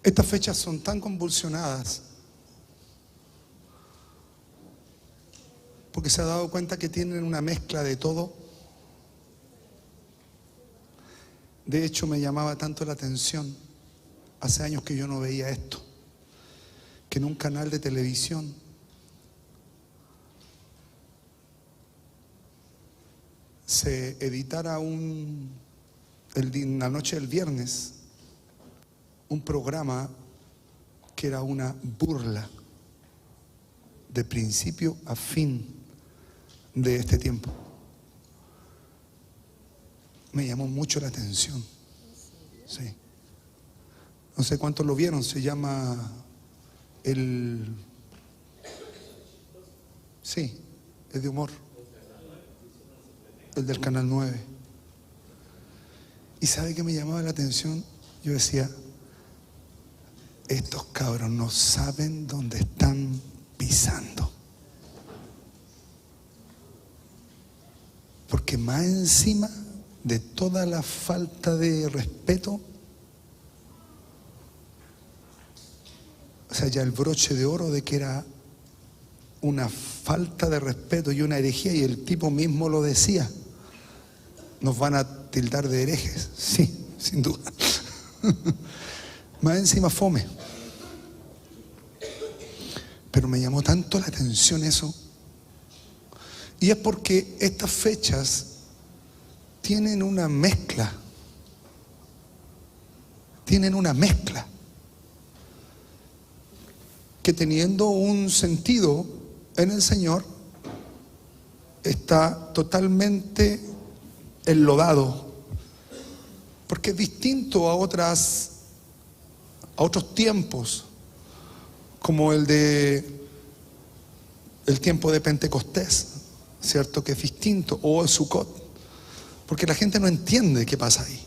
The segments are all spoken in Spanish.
Estas fechas son tan convulsionadas porque se ha dado cuenta que tienen una mezcla de todo. De hecho, me llamaba tanto la atención, hace años que yo no veía esto, que en un canal de televisión se editara la noche del viernes un programa que era una burla de principio a fin de este tiempo. Me llamó mucho la atención. Sí. No sé cuántos lo vieron, se llama Sí, es de humor. El del Canal 9. ¿Y sabe qué me llamaba la atención? Yo decía, estos cabros no saben dónde están pisando. Porque más encima de toda la falta de respeto, o sea, ya el broche de oro de que era una falta de respeto y una herejía, y el tipo mismo lo decía, nos van a tildar de herejes. Sí, sin duda. Más encima fome. Pero me llamó tanto la atención eso. Y es porque estas fechas tienen una mezcla. Tienen una mezcla que, teniendo un sentido en el Señor, está totalmente enlodado. Porque es distinto a otros tiempos, como el tiempo de Pentecostés, ¿cierto? Que es distinto, o el Sukkot, porque la gente no entiende qué pasa ahí.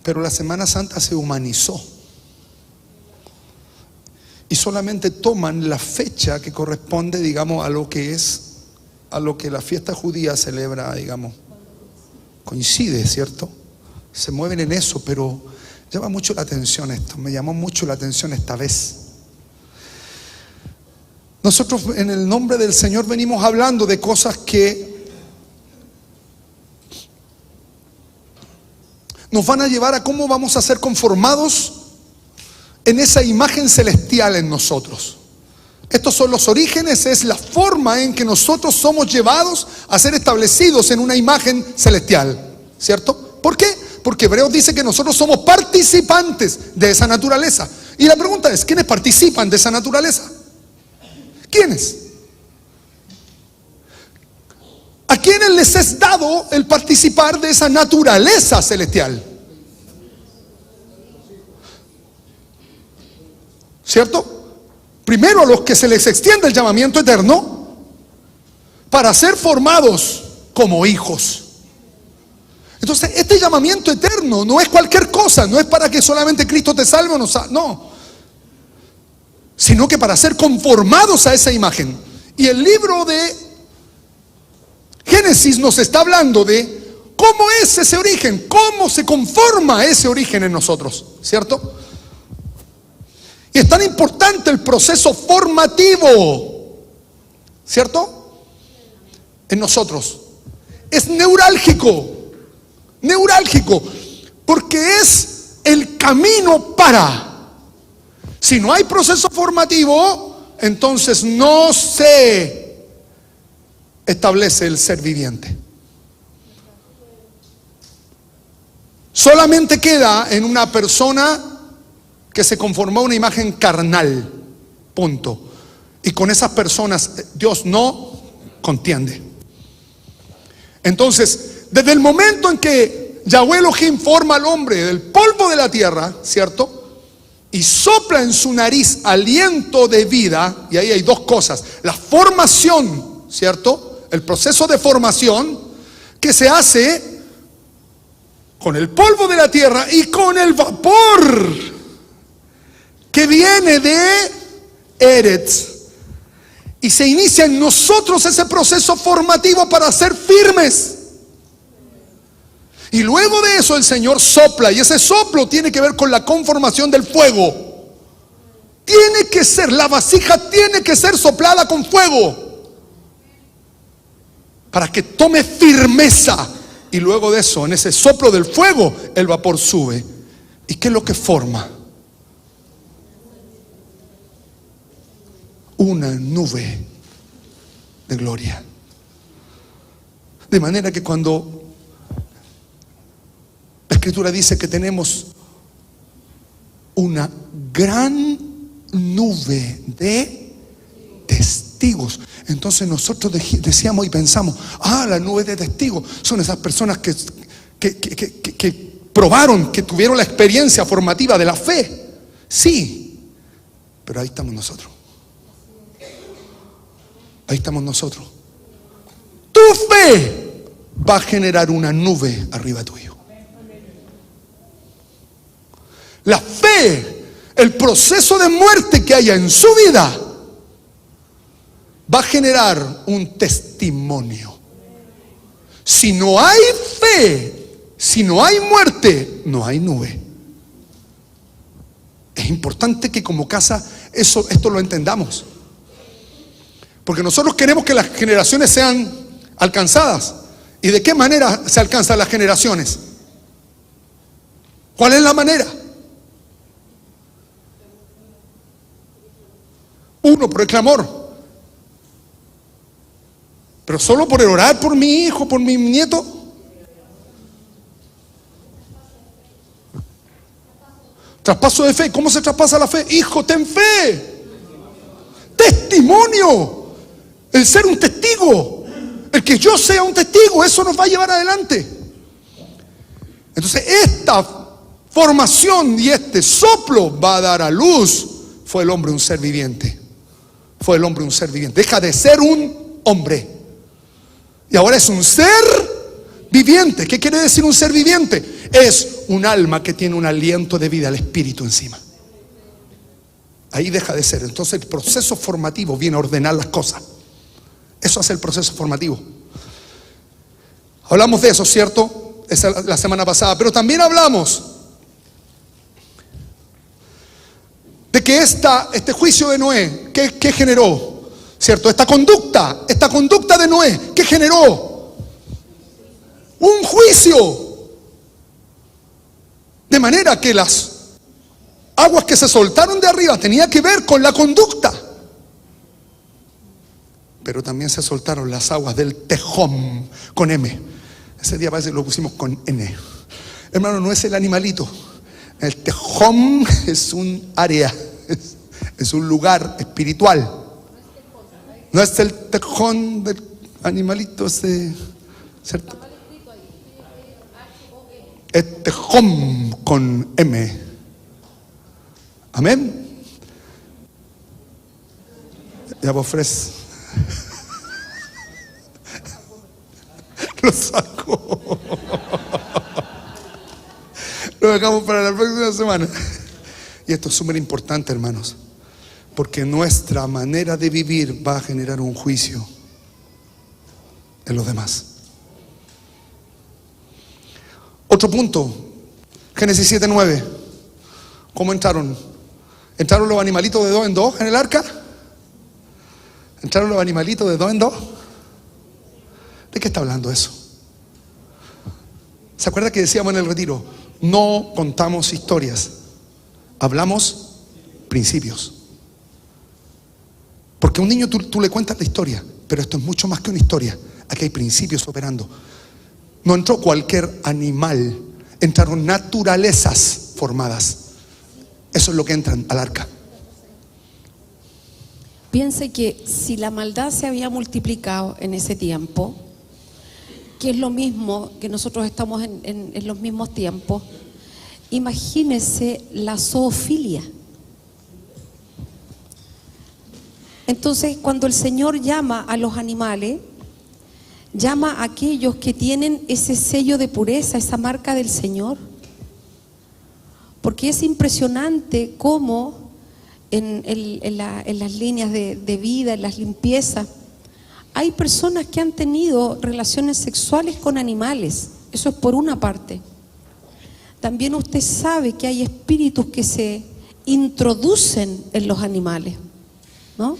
Pero la Semana Santa se humanizó y solamente toman la fecha que corresponde, digamos, a lo que la fiesta judía celebra, digamos. Coincide, ¿cierto? Se mueven en eso, pero llama mucho la atención esto. Me llamó mucho la atención esta vez. Nosotros en el nombre del Señor venimos hablando de cosas que nos van a llevar a cómo vamos a ser conformados en esa imagen celestial en nosotros. Estos son los orígenes, es la forma en que nosotros somos llevados a ser establecidos en una imagen celestial, ¿cierto? ¿Por qué? Porque Hebreos dice que nosotros somos participantes de esa naturaleza. Y la pregunta es, ¿quiénes participan de esa naturaleza? ¿Quiénes? ¿A quiénes les es dado el participar de esa naturaleza celestial? ¿Cierto? Primero a los que se les extiende el llamamiento eterno para ser formados como hijos. Entonces, este llamamiento eterno no es cualquier cosa, no es para que solamente Cristo te salve o no salve, no, sino que para ser conformados a esa imagen. Y el libro de Génesis nos está hablando de cómo es ese origen, cómo se conforma ese origen en nosotros, ¿cierto? Y es tan importante el proceso formativo, ¿cierto? En nosotros. Es neurálgico, porque es el camino para. Si no hay proceso formativo, entonces no se establece el ser viviente. Solamente queda en una persona que se conformó a una imagen carnal, punto. Y con esas personas Dios no contiende. Entonces, desde el momento en que Yahweh Elohim forma al hombre del polvo de la tierra, ¿cierto? Y sopla en su nariz aliento de vida, y ahí hay dos cosas: la formación, ¿cierto? El proceso de formación que se hace con el polvo de la tierra y con el vapor que viene de Eretz, y se inicia en nosotros ese proceso formativo para ser firmes. Y luego de eso el Señor sopla, y ese soplo tiene que ver con la conformación del fuego. la vasija tiene que ser soplada con fuego para que tome firmeza. Y luego de eso, en ese soplo del fuego, el vapor sube. ¿Y qué es lo que forma? Una nube de gloria. De manera que cuando la Escritura dice que tenemos una gran nube de testigos, entonces nosotros decíamos y pensamos, la nube de testigos son esas personas que probaron, que tuvieron la experiencia formativa de la fe. Sí, pero ahí estamos nosotros. Ahí estamos nosotros. Tu fe va a generar una nube arriba tuyo. La fe, el proceso de muerte que haya en su vida, va a generar un testimonio. Si no hay fe, si no hay muerte, no hay nube. Es importante que como casa esto lo entendamos. Porque nosotros queremos que las generaciones sean alcanzadas. ¿Y de qué manera se alcanzan las generaciones? ¿Cuál es la manera? Uno, por el clamor. Pero solo por el orar por mi hijo, por mi nieto. Traspaso de fe. ¿Cómo se traspasa la fe? Hijo, ten fe. Testimonio. El ser un testigo. El que yo sea un testigo. Eso nos va a llevar adelante. Entonces esta formación y este soplo va a dar a luz. Fue el hombre un ser viviente. Fue el hombre un ser viviente. Deja de ser un hombre. Y ahora es un ser viviente. ¿Qué quiere decir un ser viviente? Es un alma que tiene un aliento de vida, el espíritu encima. Ahí deja de ser. Entonces el proceso formativo viene a ordenar las cosas. Eso hace el proceso formativo. Hablamos de eso, ¿cierto? Esa la semana pasada. Pero también hablamos de que este juicio de Noé, ¿qué generó? ¿Cierto? Esta conducta de Noé, ¿qué generó? Un juicio. De manera que las aguas que se soltaron de arriba tenía que ver con la conducta. Pero también se soltaron las aguas del Tejom, con M. Ese día parece que lo pusimos con N. Hermano, no es el animalito. El Tejom es un área, es un lugar espiritual. No es el tejón del animalito ese, ¿cierto? Es tejón con M. Amén. Ya vos ofrece. Lo saco. Lo dejamos para la próxima semana. Y esto es súper importante, hermanos, porque nuestra manera de vivir va a generar un juicio en los demás. Otro punto, Génesis 7:9. ¿Cómo entraron? ¿Entraron los animalitos de dos en dos en el arca? ¿Entraron los animalitos de dos en dos? ¿De qué está hablando eso? ¿Se acuerda que decíamos en el retiro? No contamos historias, hablamos principios. Porque a un niño tú le cuentas la historia, pero esto es mucho más que una historia. Aquí hay principios operando. No entró cualquier animal, entraron naturalezas formadas. Eso es lo que entran al arca. Piense que si la maldad se había multiplicado en ese tiempo, que es lo mismo que nosotros estamos en los mismos tiempos, imagínese la zoofilia. Entonces, cuando el Señor llama a los animales, llama a aquellos que tienen ese sello de pureza, esa marca del Señor. Porque es impresionante cómo en las líneas de vida, en las limpiezas, hay personas que han tenido relaciones sexuales con animales. Eso es por una parte. También usted sabe que hay espíritus que se introducen en los animales, ¿no?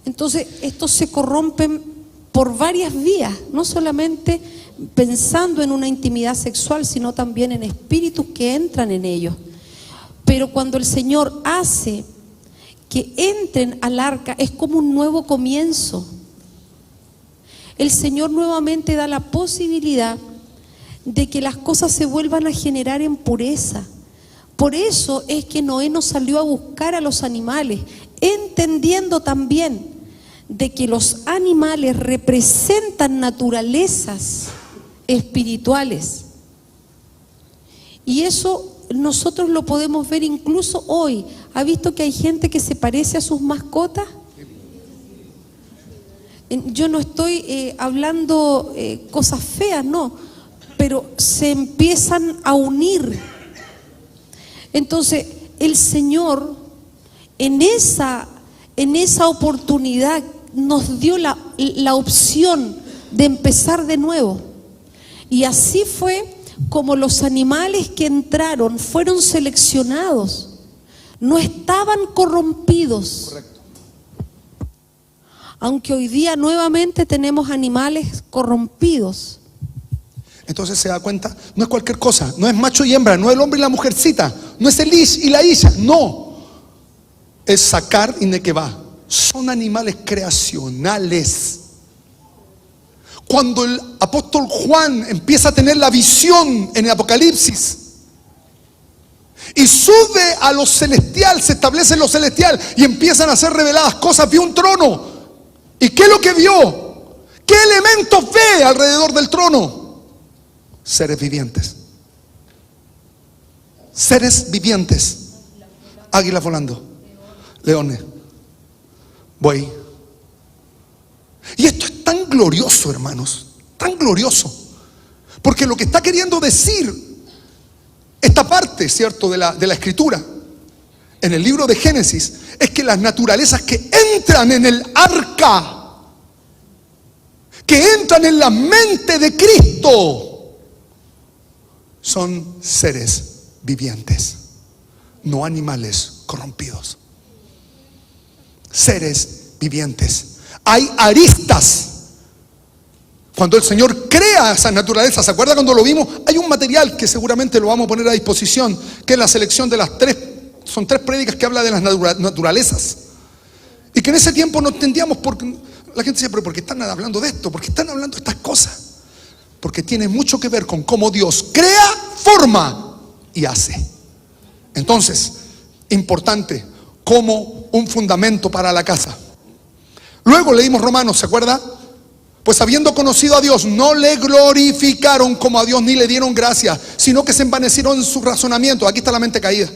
Entonces, estos se corrompen por varias vías, no solamente pensando en una intimidad sexual, sino también en espíritus que entran en ellos. Pero cuando el Señor hace que entren al arca, es como un nuevo comienzo. El Señor nuevamente da la posibilidad de que las cosas se vuelvan a generar en pureza. Por eso es que Noé no salió a buscar a los animales, entendiendo también de que los animales representan naturalezas espirituales. Y eso nosotros lo podemos ver incluso hoy. ¿Ha visto que hay gente que se parece a sus mascotas? Yo no estoy hablando cosas feas, no, pero se empiezan a unir. Entonces, el Señor en esa oportunidad nos dio la opción de empezar de nuevo. Y así fue como los animales que entraron fueron seleccionados. No estaban corrompidos. Correcto. Aunque hoy día nuevamente tenemos animales corrompidos. Entonces se da cuenta, no es cualquier cosa, no es macho y hembra, no es el hombre y la mujercita, no es el ish y la isha, no. Es sacar y nequevá. Son animales creacionales. Cuando el apóstol Juan empieza a tener la visión en el Apocalipsis y sube a lo celestial, se establece en lo celestial y empiezan a ser reveladas cosas, vio un trono. ¿Y qué es lo que vio? ¿Qué elementos ve alrededor del trono? Seres vivientes. Seres vivientes. Águilas volando, leones, buey. Y esto es tan glorioso, hermanos, tan glorioso, porque lo que está queriendo decir esta parte, ¿cierto?, de la escritura en el libro de Génesis, es que las naturalezas que entran en el arca, que entran en la mente de Cristo, son seres vivientes, no animales corrompidos. Seres vivientes. Hay aristas. Cuando el Señor crea esas naturalezas, ¿se acuerda cuando lo vimos? Hay un material que seguramente lo vamos a poner a disposición, que es la selección de las tres, son 3 prédicas que habla de las naturalezas. Y que en ese tiempo no entendíamos por qué. La gente decía, pero ¿por qué están hablando de esto? ¿Por qué están hablando de estas cosas? Porque tiene mucho que ver con cómo Dios crea, forma y hace. Entonces, importante, como un fundamento para la casa. Luego leímos Romanos, ¿se acuerda? Pues habiendo conocido a Dios, no le glorificaron como a Dios ni le dieron gracia, sino que se envanecieron en su razonamiento. Aquí está la mente caída.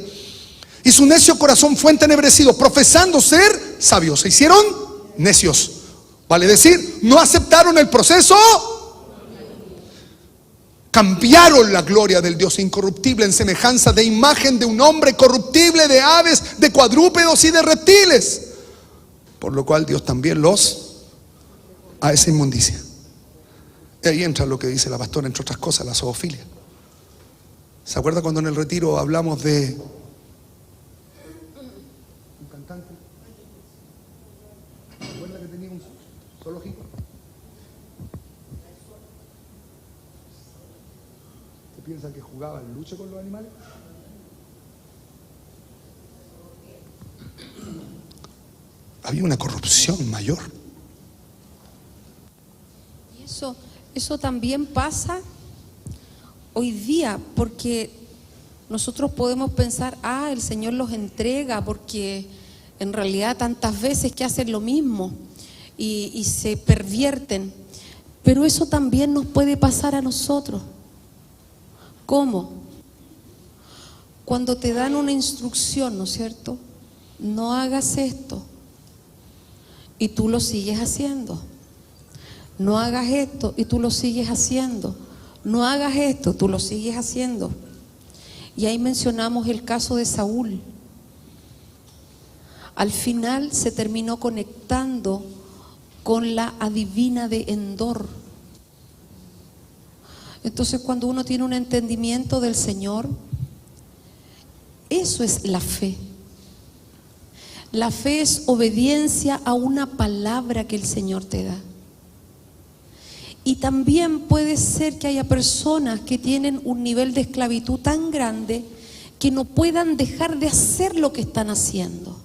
Y su necio corazón fue entenebrecido, profesando ser sabios. Se hicieron necios. Vale decir, no aceptaron el proceso. Cambiaron la gloria del Dios incorruptible en semejanza de imagen de un hombre corruptible, de aves, de cuadrúpedos y de reptiles. Por lo cual Dios también los a esa inmundicia. Y ahí entra lo que dice la pastora, entre otras cosas, la zoofilia. ¿Se acuerda cuando en el retiro hablamos de un cantante? ¿Se acuerda que tenía un zoológico? ¿Se piensa que jugaba en lucha con los animales? Había una corrupción mayor. Y eso también pasa hoy día, porque nosotros podemos pensar, el Señor los entrega, porque en realidad tantas veces que hacen lo mismo y se pervierten. Pero eso también nos puede pasar a nosotros. ¿Cómo? Cuando te dan una instrucción, ¿no es cierto? No hagas esto. Y tú lo sigues haciendo. No hagas esto y tú lo sigues haciendo. No hagas esto, tú lo sigues haciendo. Y ahí mencionamos el caso de Saúl. Al final se terminó conectando con la adivina de Endor. Entonces, cuando uno tiene un entendimiento del Señor Eso es la fe. La fe es obediencia a una palabra que el Señor te da. Y también puede ser que haya personas que tienen un nivel de esclavitud tan grande que no puedan dejar de hacer lo que están haciendo.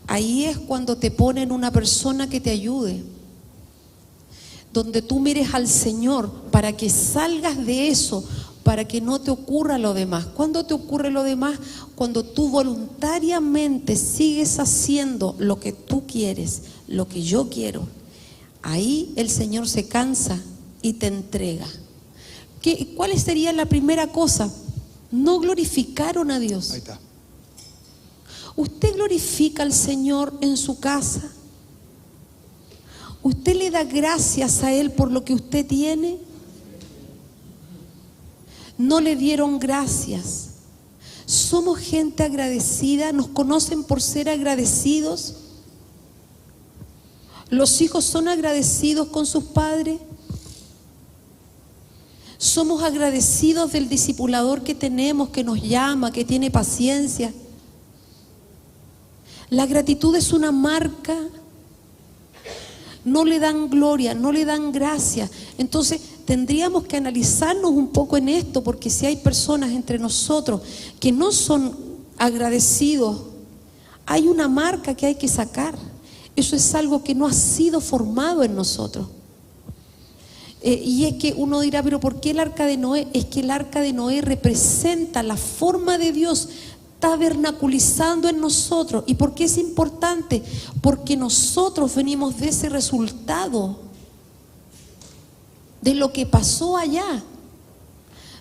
Ahí es cuando te ponen una persona que te ayude, donde tú mires al Señor para que salgas de eso, para que no te ocurra lo demás. ¿Cuándo te ocurre lo demás? Cuando tú voluntariamente sigues haciendo lo que tú quieres, lo que yo quiero. Ahí el Señor se cansa y te entrega. ¿Cuál sería la primera cosa? No glorificaron a Dios. Ahí está. ¿Usted glorifica al Señor en su casa? ¿Usted le da gracias a Él por lo que usted tiene? No le dieron gracias. Somos gente agradecida, nos conocen por ser agradecidos. ¿Los hijos son agradecidos con sus padres? ¿Somos agradecidos del discipulador que tenemos, que nos llama, que tiene paciencia? La gratitud es una marca. No le dan gloria, no le dan gracia. Entonces tendríamos que analizarnos un poco en esto, porque si hay personas entre nosotros que no son agradecidos, hay una marca que hay que sacar. Eso es algo que no ha sido formado en nosotros. Y es que uno dirá, pero ¿por qué el arca de Noé? Es que el arca de Noé representa la forma de Dios tabernaculizando en nosotros. ¿Y por qué es importante? Porque nosotros venimos de ese resultado, de lo que pasó allá.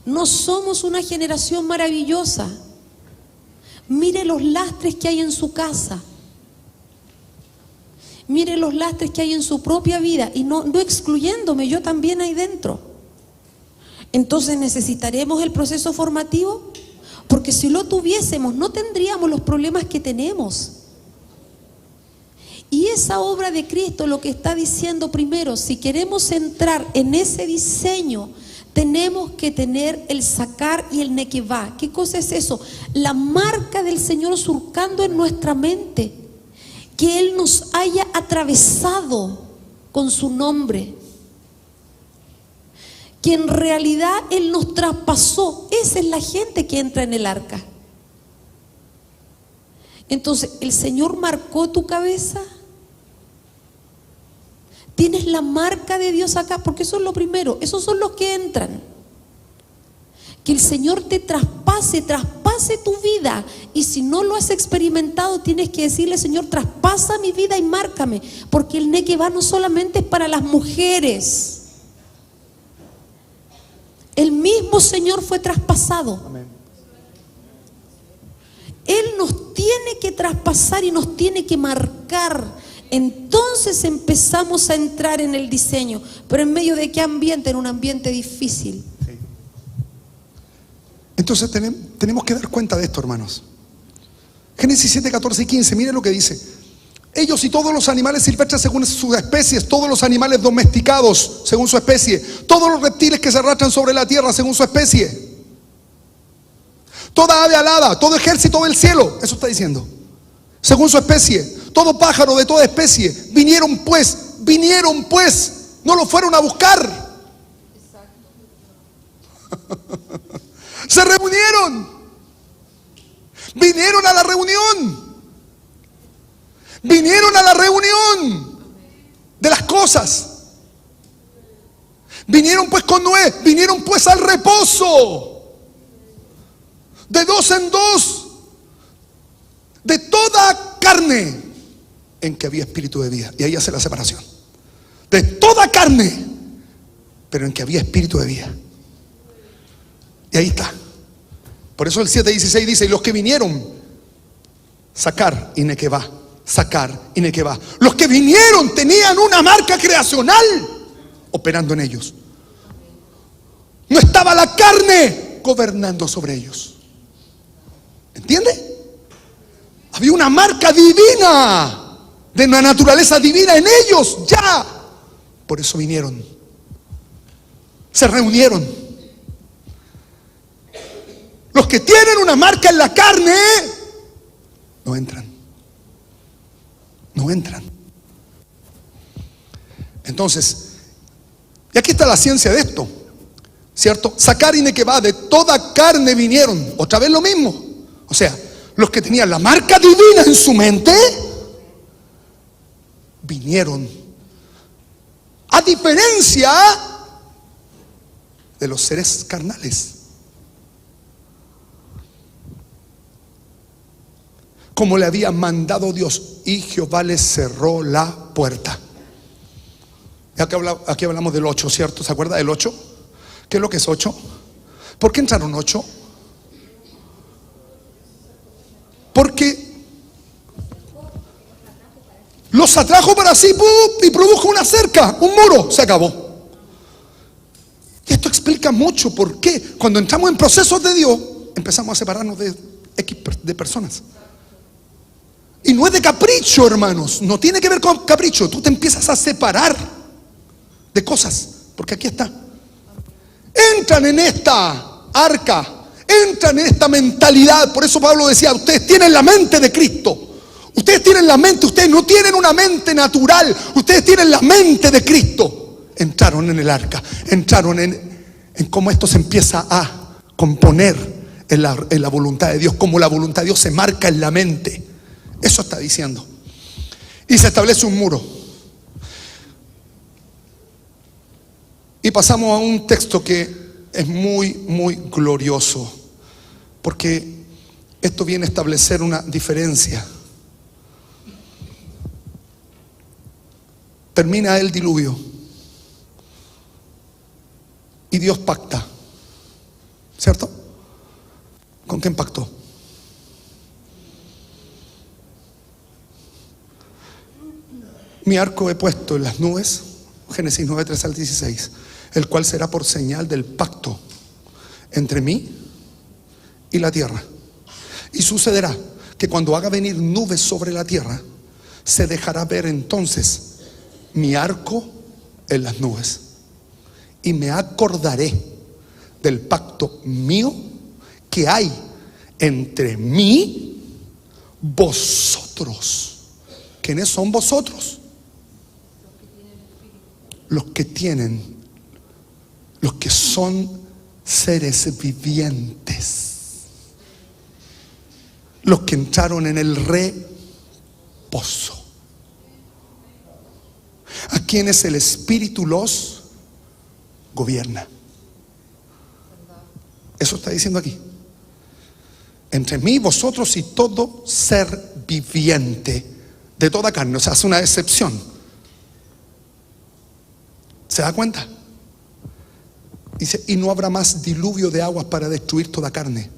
No somos una generación maravillosa. Mire los lastres que hay en su casa. Mire los lastres que hay en su propia vida, y no excluyéndome, yo también ahí dentro. Entonces necesitaremos el proceso formativo, porque si lo tuviésemos no tendríamos los problemas que tenemos. Y esa obra de Cristo lo que está diciendo primero, si queremos entrar en ese diseño, tenemos que tener el sacar y el nequevá. ¿Qué cosa es eso? La marca del Señor surcando en nuestra mente, que Él nos haya atravesado con su nombre, que en realidad Él nos traspasó. Esa es la gente que entra en el arca. Entonces, ¿el Señor marcó tu cabeza? ¿Tienes la marca de Dios acá? Porque eso es lo primero, esos son los que entran. Que el Señor te traspase tu vida. Y si no lo has experimentado, tienes que decirle: Señor, traspasa mi vida y márcame. Porque el nequevá no solamente es para las mujeres. El mismo Señor fue traspasado. Amén. Él nos tiene que traspasar y nos tiene que marcar. Entonces empezamos a entrar en el diseño. Pero ¿en medio de qué ambiente? En un ambiente difícil. Entonces tenemos que dar cuenta de esto, hermanos. Génesis 7, 14 y 15, mire lo que dice. Ellos y todos los animales silvestres según sus especies, todos los animales domesticados según su especie, todos los reptiles que se arrastran sobre la tierra según su especie, toda ave alada, todo ejército del cielo, eso está diciendo, según su especie, todo pájaro de toda especie, vinieron pues, no lo fueron a buscar. Se reunieron, vinieron a la reunión, de las cosas. Vinieron pues con Noé, vinieron pues al reposo, de dos en dos, de toda carne en que había espíritu de vida. Y ahí hace la separación. De toda carne, pero en que había espíritu de vida. Y ahí está. Por eso el 7:16 dice: y los que vinieron, sacar y nequevá, sacar y nequevá. Los que vinieron tenían una marca creacional operando en ellos. No estaba la carne gobernando sobre ellos. ¿Entiende? Había una marca divina, de una naturaleza divina en ellos ya. Por eso vinieron, se reunieron. Los que tienen una marca en la carne no entran. No entran. Entonces, y aquí está la ciencia de esto, ¿cierto? Sacar y que va de toda carne vinieron. Otra vez lo mismo. O sea, los que tenían la marca divina en su mente vinieron. A diferencia de los seres carnales. Como le había mandado Dios, y Jehová les cerró la puerta. Aquí hablamos del 8, ¿cierto? ¿Se acuerda del 8? ¿Qué es lo que es 8? ¿Por qué entraron 8? Porque los atrajo para sí y produjo una cerca, un muro, se acabó. Y esto explica mucho por qué cuando entramos en procesos de Dios empezamos a separarnos de X de personas. Y no es de capricho, hermanos. No tiene que ver con capricho. Tú te empiezas a separar de cosas. Porque aquí está. Entran en esta arca. Entran en esta mentalidad. Por eso Pablo decía, ustedes tienen la mente de Cristo. Ustedes tienen la mente. Ustedes no tienen una mente natural. Ustedes tienen la mente de Cristo. Entraron en el arca. Entraron en cómo esto se empieza a componer en la voluntad de Dios. Cómo la voluntad de Dios se marca en la mente. Eso está diciendo. Y se establece un muro. Y pasamos a un texto que es muy, muy glorioso. Porque esto viene a establecer una diferencia. Termina el diluvio. Y Dios pacta. ¿Cierto? ¿Con quién pactó? Mi arco he puesto en las nubes, Génesis 9, 3 al 16, el cual será por señal del pacto entre mí y la tierra. Y sucederá que cuando haga venir nubes sobre la tierra, se dejará ver entonces mi arco en las nubes. Y me acordaré del pacto mío que hay entre mí, vosotros. ¿Quiénes son vosotros? Los que son seres vivientes, los que entraron en el reposo, a quienes el Espíritu los gobierna. Eso está diciendo aquí. Entre mí, vosotros y todo ser viviente de toda carne. O sea, hace una excepción. ¿Se da cuenta? Dice, y no habrá más diluvio de aguas para destruir toda carne.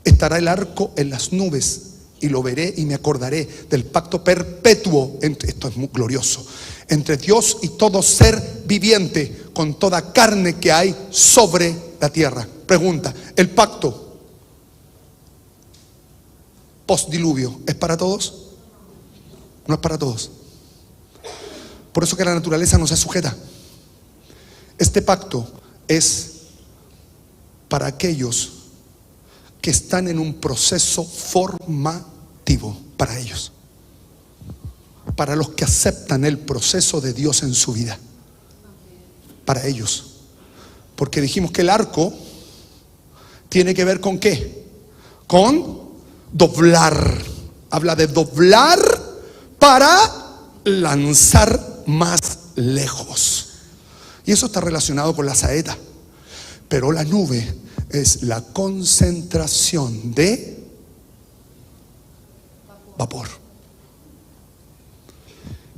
Estará el arco en las nubes y lo veré y me acordaré del pacto perpetuo, esto es muy glorioso, entre Dios y todo ser viviente, con toda carne que hay sobre la tierra. Pregunta, ¿el pacto post-diluvio es para todos? No es para todos. Por eso que la naturaleza no se sujeta. Este pacto es para aquellos que están en un proceso formativo, para ellos, para los que aceptan el proceso de Dios en su vida, para ellos. Porque dijimos que el arco tiene que ver con ¿qué? Con doblar. Habla de doblar para lanzar más lejos. Y eso está relacionado con la saeta. Pero la nube es la concentración de vapor.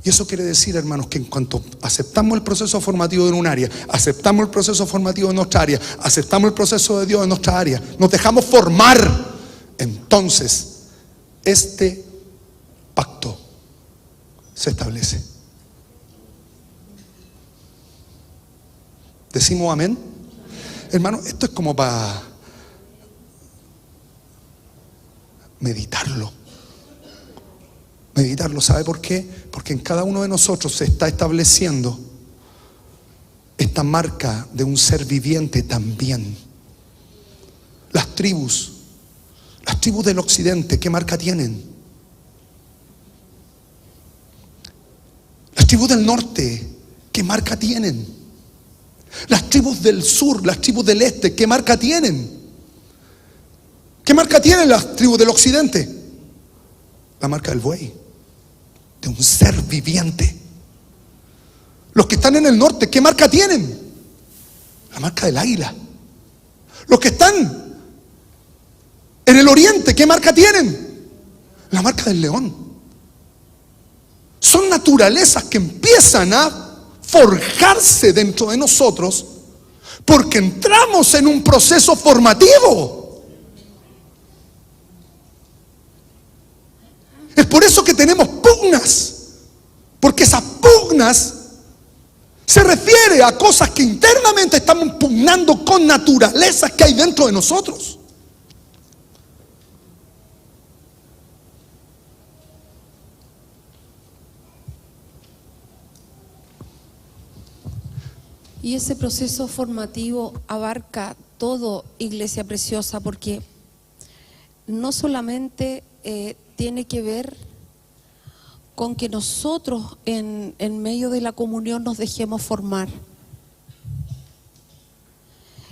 Y eso quiere decir, hermanos, que en cuanto aceptamos el proceso formativo en un área, aceptamos el proceso formativo en nuestra área, aceptamos el proceso de Dios en nuestra área, nos dejamos formar, entonces este pacto se establece. ¿Decimos amén? Hermano, esto es como para meditarlo. Meditarlo, ¿sabe por qué? Porque en cada uno de nosotros se está estableciendo esta marca de un ser viviente también. Las tribus tribus del occidente, ¿qué marca tienen? Las tribus del norte, ¿qué marca tienen? Las tribus del sur, las tribus del este, ¿qué marca tienen? ¿Qué marca tienen las tribus del occidente? La marca del buey, de un ser viviente. Los que están en el norte, ¿qué marca tienen? La marca del águila. Los que están en el oriente, ¿qué marca tienen? La marca del león. Son naturalezas que empiezan a forjarse dentro de nosotros porque entramos en un proceso formativo. Es por eso que tenemos pugnas, porque esas pugnas se refiere a cosas que internamente estamos pugnando con naturalezas que hay dentro de nosotros. Y ese proceso formativo abarca todo, iglesia preciosa, porque no solamente tiene que ver con que nosotros en medio de la comunión nos dejemos formar.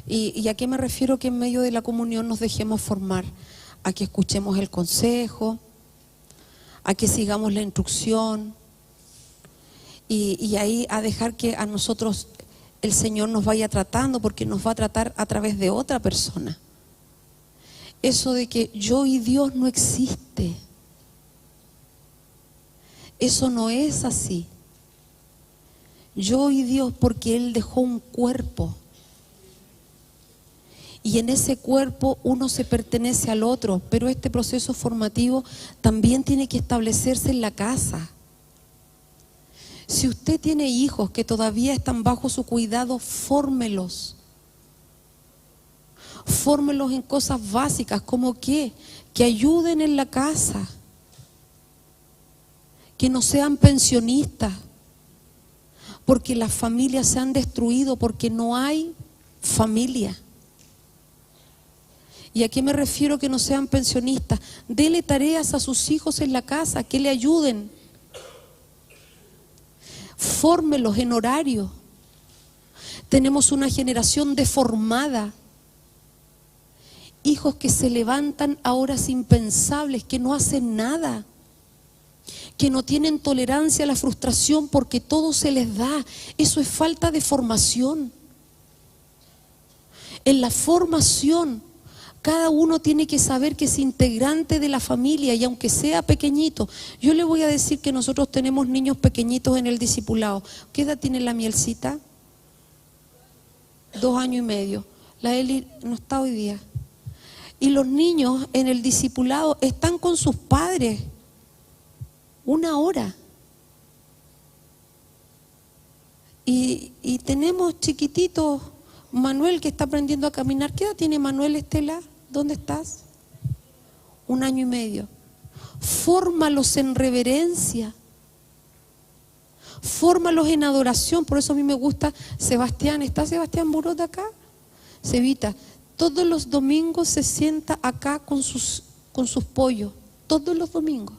¿Y a qué me refiero que en medio de la comunión nos dejemos formar? A que escuchemos el consejo, a que sigamos la instrucción y ahí a dejar que a nosotros el Señor nos vaya tratando, porque nos va a tratar a través de otra persona. Eso de que yo y Dios no existe, eso no es así. Yo y Dios, porque Él dejó un cuerpo, y en ese cuerpo uno se pertenece al otro, pero este proceso formativo también tiene que establecerse en la casa. Si usted tiene hijos que todavía están bajo su cuidado, fórmelos. Fórmelos en cosas básicas, como que ayuden en la casa, que no sean pensionistas, porque las familias se han destruido, porque no hay familia. ¿Y a qué me refiero que no sean pensionistas? Dele tareas a sus hijos en la casa, que le ayuden. Fórmelos en horario. Tenemos una generación deformada. Hijos que se levantan a horas impensables, que no hacen nada, que no tienen tolerancia a la frustración porque todo se les da. Eso es falta de formación. En la formación, cada uno tiene que saber que es integrante de la familia, y aunque sea pequeñito. Yo le voy a decir que nosotros tenemos niños pequeñitos en el discipulado. ¿Qué edad tiene la Mielcita? 2 años y medio. La Eli no está hoy día. Y los niños en el discipulado están con sus padres 1 hora. Y tenemos chiquititos, Manuel, que está aprendiendo a caminar. ¿Qué edad tiene Manuel, Estela? ¿Dónde estás? 1 año y medio. Fórmalos en reverencia. Fórmalos en adoración. Por eso a mí me gusta Sebastián. ¿Está Sebastián Burot acá? Cevita. Todos los domingos se sienta acá con sus pollos. Todos los domingos.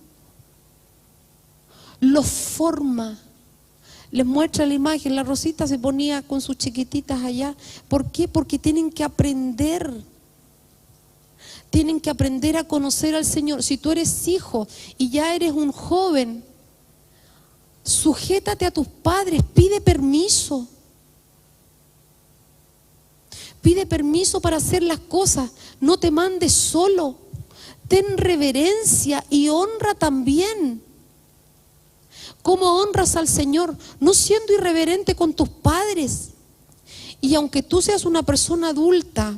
Los forma. Les muestra la imagen. La Rosita se ponía con sus chiquititas allá. ¿Por qué? Porque tienen que aprender. Tienen que aprender a conocer al Señor. Si tú eres hijo y ya eres un joven, sujétate a tus padres, pide permiso. Pide permiso para hacer las cosas. No te mandes solo. Ten reverencia y honra también. ¿Cómo honras al Señor? No siendo irreverente con tus padres. Y aunque tú seas una persona adulta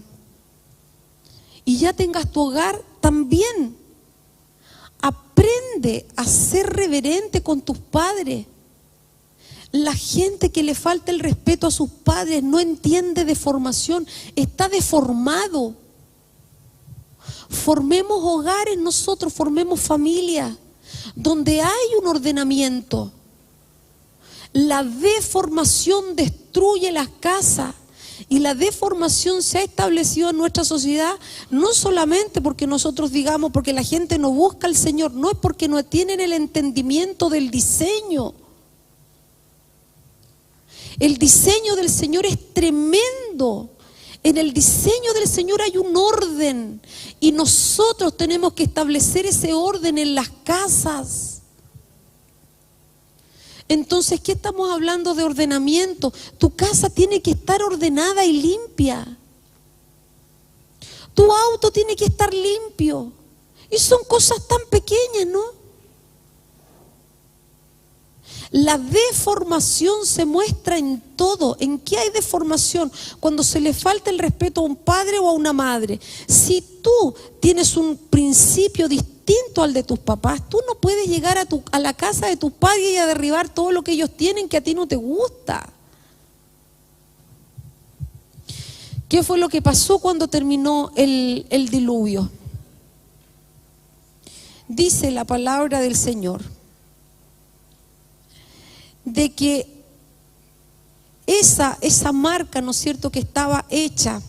y ya tengas tu hogar, también aprende a ser reverente con tus padres. La gente que le falta el respeto a sus padres no entiende de formación, está deformado. Formemos hogares nosotros, formemos familias donde hay un ordenamiento. La deformación destruye las casas Y la deformación se ha establecido en nuestra sociedad no solamente porque nosotros digamos, porque la gente no busca al Señor, no es porque no tienen el entendimiento del diseño. El diseño del Señor es tremendo. En el diseño del Señor hay un orden y nosotros tenemos que establecer ese orden en las casas. Entonces, ¿qué estamos hablando de ordenamiento? Tu casa tiene que estar ordenada y limpia. Tu auto tiene que estar limpio. Y son cosas tan pequeñas, ¿no? La deformación se muestra en todo. ¿En qué hay deformación? Cuando se le falta el respeto a un padre o a una madre. Si tú tienes un principio distinto al de tus papás, tú no puedes llegar a la casa de tus padres y a derribar todo lo que ellos tienen que a ti no te gusta. ¿Qué fue lo que pasó cuando terminó el diluvio? Dice la palabra del Señor de que esa marca, ¿no es cierto?, que estaba hecha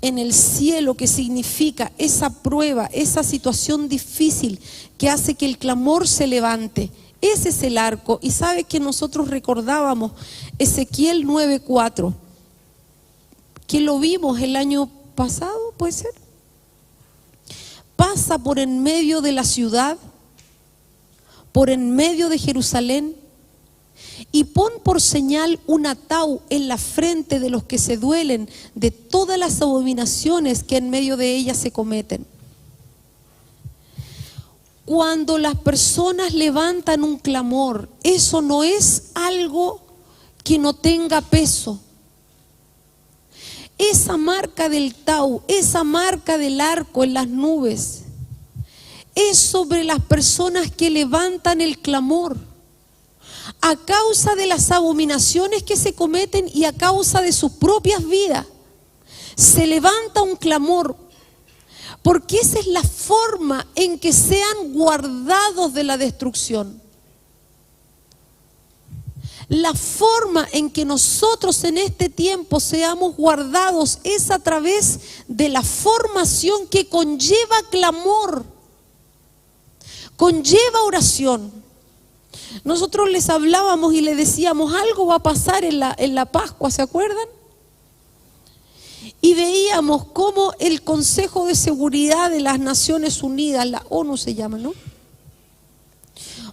en el cielo, que significa esa prueba, esa situación difícil que hace que el clamor se levante. Ese es el arco. Y sabe que nosotros recordábamos Ezequiel 9:4, que lo vimos el año pasado, ¿puede ser? Pasa por en medio de la ciudad, por en medio de Jerusalén, y pon por señal un ataúd en la frente de los que se duelen de todas las abominaciones que en medio de ellas se cometen. Cuando las personas levantan un clamor, eso no es algo que no tenga peso. Esa marca del tau, esa marca del arco en las nubes, es sobre las personas que levantan el clamor. A causa de las abominaciones que se cometen y a causa de sus propias vidas, se levanta un clamor, porque esa es la forma en que sean guardados de la destrucción. La forma en que nosotros en este tiempo seamos guardados es a través de la formación que conlleva clamor, conlleva oración. Nosotros les hablábamos y les decíamos, algo va a pasar en la Pascua, ¿se acuerdan? Y veíamos cómo el Consejo de Seguridad de las Naciones Unidas, la ONU se llama, ¿no?,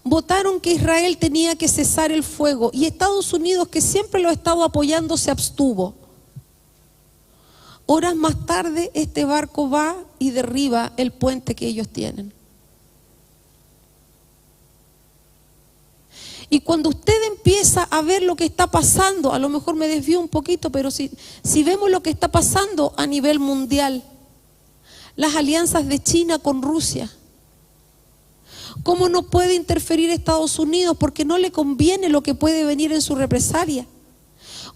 votaron que Israel tenía que cesar el fuego, y Estados Unidos, que siempre lo ha estado apoyando, se abstuvo. Horas más tarde este barco va y derriba el puente que ellos tienen. Y cuando usted empieza a ver lo que está pasando, a lo mejor me desvío un poquito, pero si vemos lo que está pasando a nivel mundial, las alianzas de China con Rusia, cómo no puede interferir Estados Unidos porque no le conviene lo que puede venir en su represalia,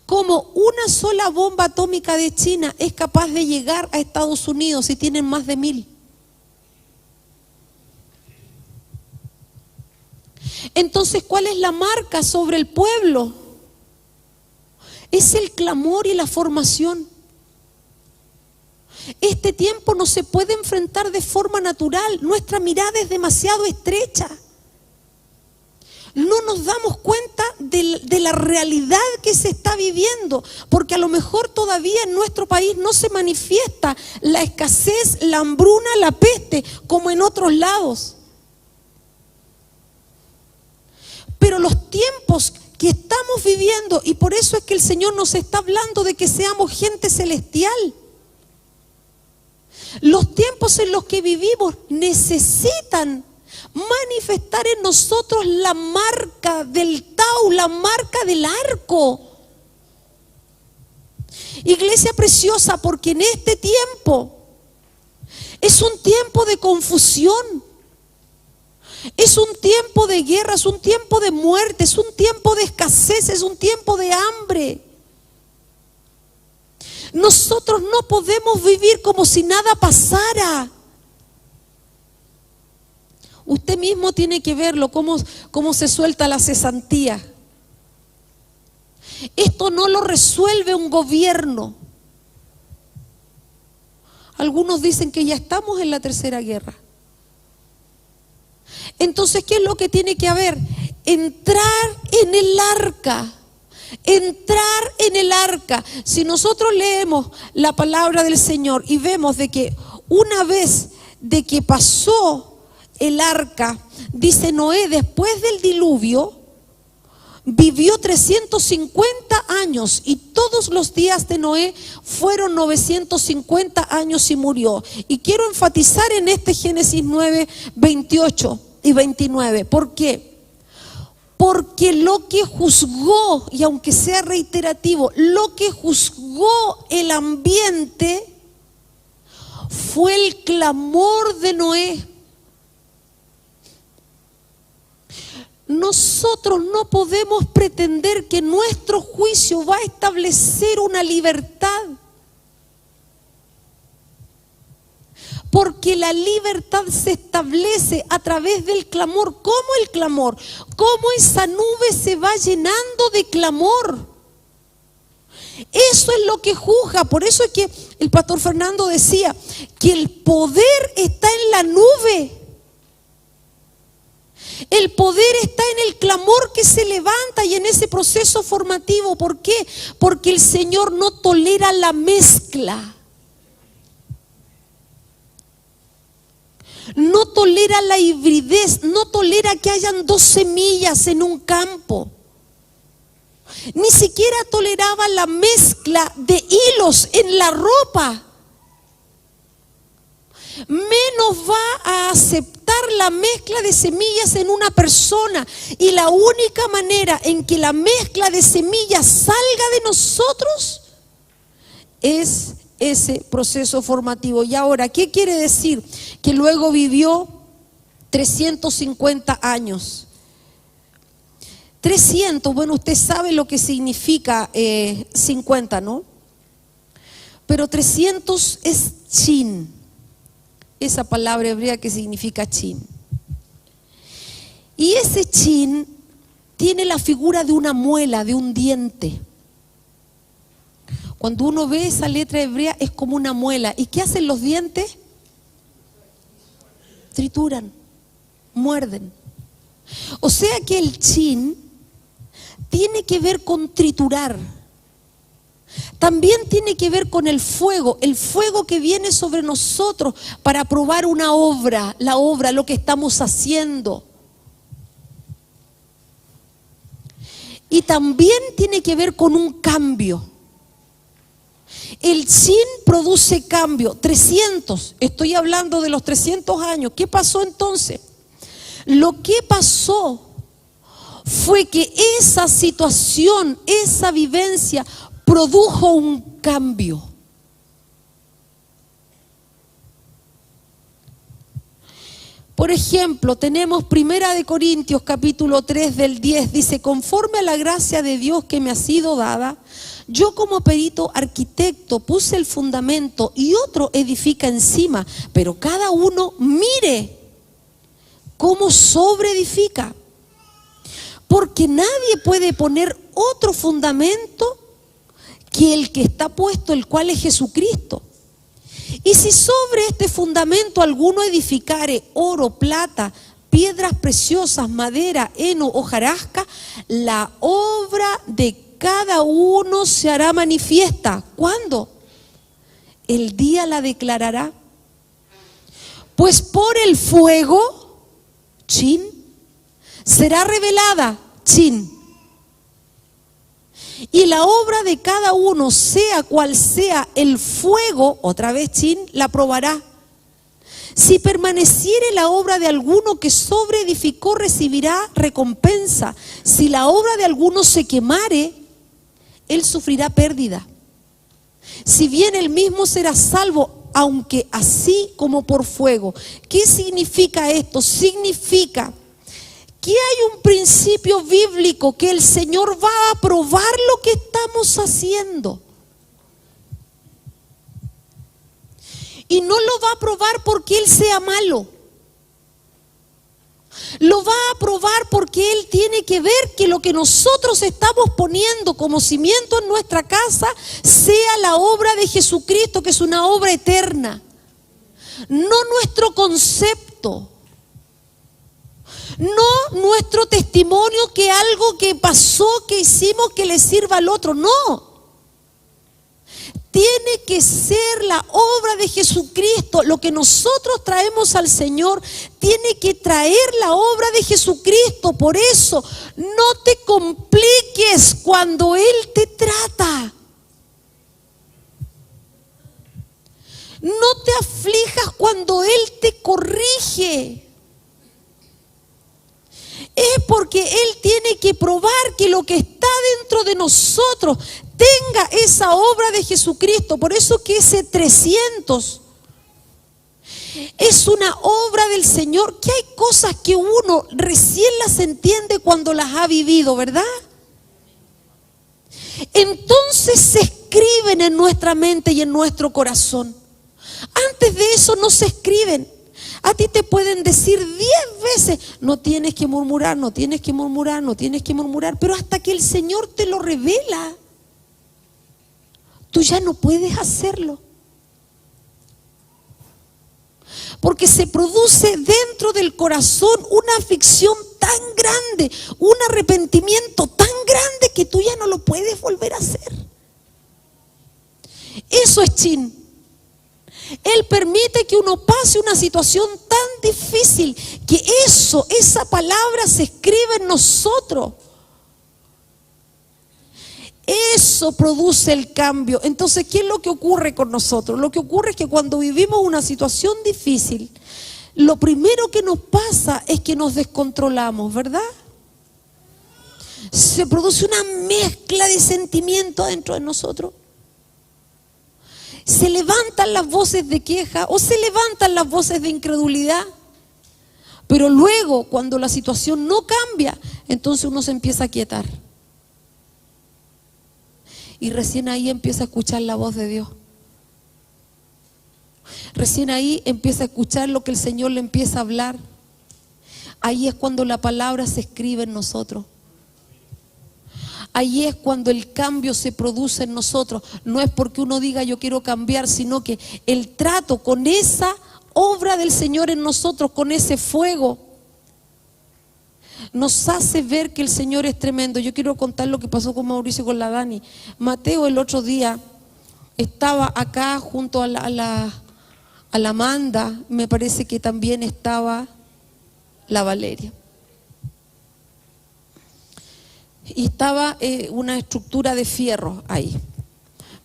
cómo una sola bomba atómica de China es capaz de llegar a Estados Unidos si tienen más de 1000. Entonces, ¿cuál es la marca sobre el pueblo? Es el clamor y la formación. Este tiempo no se puede enfrentar de forma natural. Nuestra mirada es demasiado estrecha. No nos damos cuenta de la realidad que se está viviendo, porque a lo mejor todavía en nuestro país no se manifiesta la escasez, la hambruna, la peste, como en otros lados. Pero los tiempos que estamos viviendo, y por eso es que el Señor nos está hablando de que seamos gente celestial. Los tiempos en los que vivimos necesitan manifestar en nosotros la marca del tau, la marca del arco. Iglesia preciosa, porque en este tiempo es un tiempo de confusión. Es un tiempo de guerra, es un tiempo de muerte, es un tiempo de escasez, es un tiempo de hambre. Nosotros no podemos vivir como si nada pasara. Usted mismo tiene que verlo, cómo se suelta la cesantía. Esto no lo resuelve un gobierno. Algunos dicen que ya estamos en la tercera guerra. Entonces, ¿qué es lo que tiene que haber? Entrar en el arca. Entrar en el arca. Si nosotros leemos la palabra del Señor y vemos de que una vez de que pasó el arca, dice Noé, después del diluvio, vivió 350 años y todos los días de Noé fueron 950 años y murió. Y quiero enfatizar en este Génesis 9, 28 y 29. ¿Por qué? Porque lo que juzgó, y aunque sea reiterativo, lo que juzgó el ambiente fue el clamor de Noé. Nosotros no podemos pretender que nuestro juicio va a establecer una libertad. Porque la libertad se establece a través del clamor. ¿Cómo el clamor? ¿Cómo esa nube se va llenando de clamor? Eso es lo que juzga. Por eso es que el pastor Fernando decía que el poder está en la nube. El poder está en el clamor que se levanta y en ese proceso formativo. ¿Por qué? Porque el Señor no tolera la mezcla. No tolera la hibridez, no tolera que hayan dos semillas en un campo. Ni siquiera toleraba la mezcla de hilos en la ropa. Menos va a aceptar la mezcla de semillas en una persona. Y la única manera en que la mezcla de semillas salga de nosotros es ese proceso formativo. Y ahora, ¿qué quiere decir? Que luego vivió 350 años. 300, bueno, usted sabe lo que significa 50, ¿no? Pero 300 es chin, esa palabra hebrea que significa chin. Y ese chin tiene la figura de una muela, de un diente. Cuando uno ve esa letra hebrea es como una muela. ¿Y qué hacen los dientes? Trituran, muerden. O sea que el chin tiene que ver con triturar. También tiene que ver con el fuego que viene sobre nosotros para probar una obra, la obra, lo que estamos haciendo. Y también tiene que ver con un cambio. El chin produce cambio. 300, estoy hablando de los 300 años. ¿Qué pasó entonces? Lo que pasó fue que esa situación, esa vivencia produjo un cambio. Por ejemplo, tenemos 1 Corintios capítulo 3 del 10, dice: conforme a la gracia de Dios que me ha sido dada, yo como perito arquitecto puse el fundamento y otro edifica encima, pero cada uno mire cómo sobreedifica. Porque nadie puede poner otro fundamento que el que está puesto, el cual es Jesucristo. Y si sobre este fundamento alguno edificare oro, plata, piedras preciosas, madera, heno, hojarasca, la obra de cada uno se hará manifiesta. ¿Cuándo? El día la declarará. Pues por el fuego, chin, será revelada, chin. Y la obra de cada uno, sea cual sea el fuego, otra vez chin, la probará. Si permaneciere la obra de alguno que sobreedificó, recibirá recompensa. Si la obra de alguno se quemare, él sufrirá pérdida. Si bien él mismo será salvo, aunque así como por fuego. ¿Qué significa esto? Significa que hay un principio bíblico que el Señor va a probar lo que estamos haciendo. Y no lo va a probar porque Él sea malo. Lo va a probar porque Él tiene que ver que lo que nosotros estamos poniendo como cimiento en nuestra casa sea la obra de Jesucristo, que es una obra eterna. no nuestro concepto, no nuestro testimonio, que algo que pasó, que hicimos, que le sirva al otro, no. Tiene que ser la obra de Jesucristo. Lo que nosotros traemos al Señor tiene que traer la obra de Jesucristo. Por eso no te compliques cuando Él te trata. No te aflijas cuando Él te corrige. Es porque Él tiene que probar que lo que está dentro de nosotros tenga esa obra de Jesucristo. Por eso que ese 300 es una obra del Señor, que hay cosas que uno recién las entiende cuando las ha vivido, ¿verdad? Entonces se escriben en nuestra mente y en nuestro corazón. Antes de eso no se escriben. A ti te pueden decir 10 veces, no tienes que murmurar, no tienes que murmurar, no tienes que murmurar, pero hasta que el Señor te lo revela, tú ya no puedes hacerlo. Porque se produce dentro del corazón una aflicción tan grande, un arrepentimiento tan grande que tú ya no lo puedes volver a hacer. Eso es chin. Él permite que uno pase una situación tan difícil que esa palabra se escribe en nosotros. Eso produce el cambio. Entonces, ¿qué es lo que ocurre con nosotros? Lo que ocurre es que cuando vivimos una situación difícil, lo primero que nos pasa es que nos descontrolamos, ¿verdad? Se produce una mezcla de sentimientos dentro de nosotros. Se levantan las voces de queja o se levantan las voces de incredulidad. Pero luego, cuando la situación no cambia, entonces uno se empieza a quietar. Y recién ahí empieza a escuchar la voz de Dios. Recién ahí empieza a escuchar lo que el Señor le empieza a hablar. Ahí es cuando la palabra se escribe en nosotros. Ahí es cuando el cambio se produce en nosotros. No es porque uno diga yo quiero cambiar, sino que el trato con esa obra del Señor en nosotros, con ese fuego, nos hace ver que el Señor es tremendo. Yo quiero contar lo que pasó con Mauricio y con la Dani. Mateo el otro día estaba acá junto a la Amanda, me parece que también estaba la Valeria. Y estaba una estructura de fierro ahí.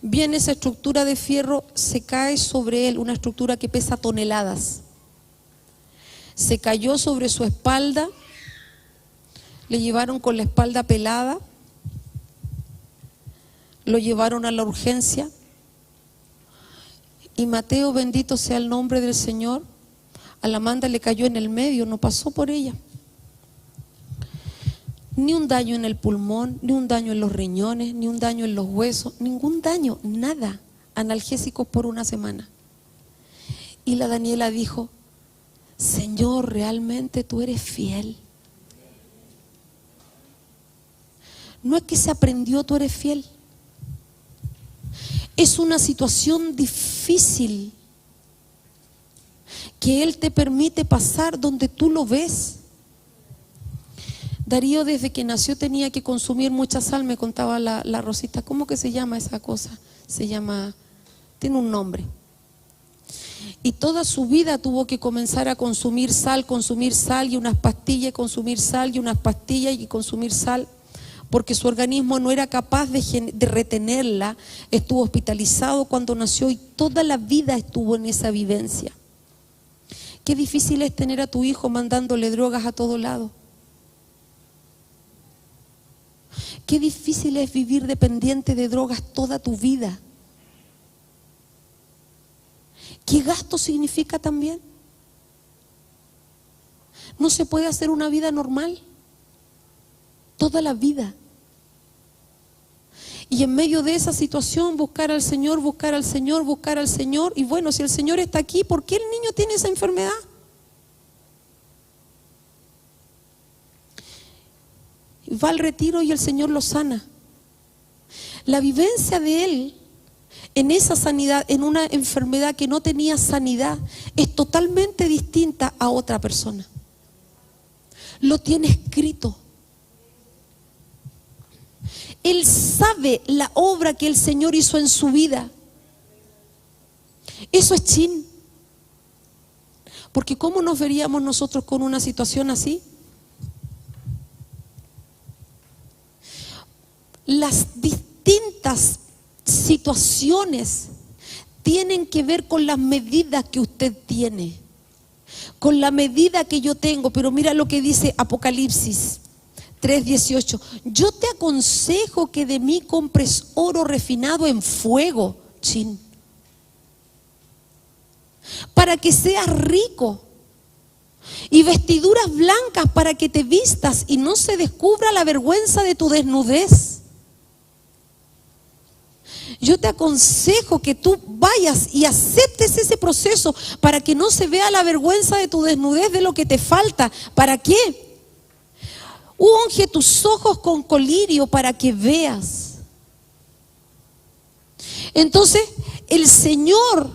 Viene esa estructura de fierro, se cae sobre él, una estructura que pesa toneladas. Se cayó sobre su espalda, le llevaron con la espalda pelada, lo llevaron a la urgencia. Y Mateo, bendito sea el nombre del Señor, a la Amanda le cayó en el medio, no pasó por ella. Ni un daño en el pulmón, ni un daño en los riñones, ni un daño en los huesos, ningún daño, nada. Analgésicos por una semana. Y la Daniela dijo, Señor, realmente tú eres fiel. No es que se aprendió, tú eres fiel. Es una situación difícil que Él te permite pasar donde tú lo ves. Darío desde que nació tenía que consumir mucha sal, me contaba la Rosita. ¿Cómo que se llama esa cosa? Se llama, tiene un nombre. Y toda su vida tuvo que comenzar a consumir sal y unas pastillas, consumir sal y unas pastillas y consumir sal, porque su organismo no era capaz de retenerla. Estuvo hospitalizado cuando nació y toda la vida estuvo en esa vivencia. Qué difícil es tener a tu hijo mandándole drogas a todo lado. Qué difícil es vivir dependiente de drogas toda tu vida. ¿Qué gasto significa también? No se puede hacer una vida normal toda la vida. Y en medio de esa situación buscar al Señor, buscar al Señor, buscar al Señor. Y bueno, si el Señor está aquí, ¿por qué el niño tiene esa enfermedad? Va al retiro y el Señor lo sana. La vivencia de él en esa sanidad, en una enfermedad que no tenía sanidad, es totalmente distinta a otra persona. Lo tiene escrito. Él sabe la obra que el Señor hizo en su vida. Eso es chin. Porque ¿cómo nos veríamos nosotros con una situación así? Las distintas situaciones tienen que ver con las medidas que usted tiene, con la medida que yo tengo. Pero mira lo que dice Apocalipsis 3:18. Yo te aconsejo que de mí compres oro refinado en fuego, chin, para que seas rico, y vestiduras blancas para que te vistas y no se descubra la vergüenza de tu desnudez. Yo te aconsejo que tú vayas y aceptes ese proceso para que no se vea la vergüenza de tu desnudez, de lo que te falta. ¿Para qué? Unge tus ojos con colirio para que veas. Entonces, el Señor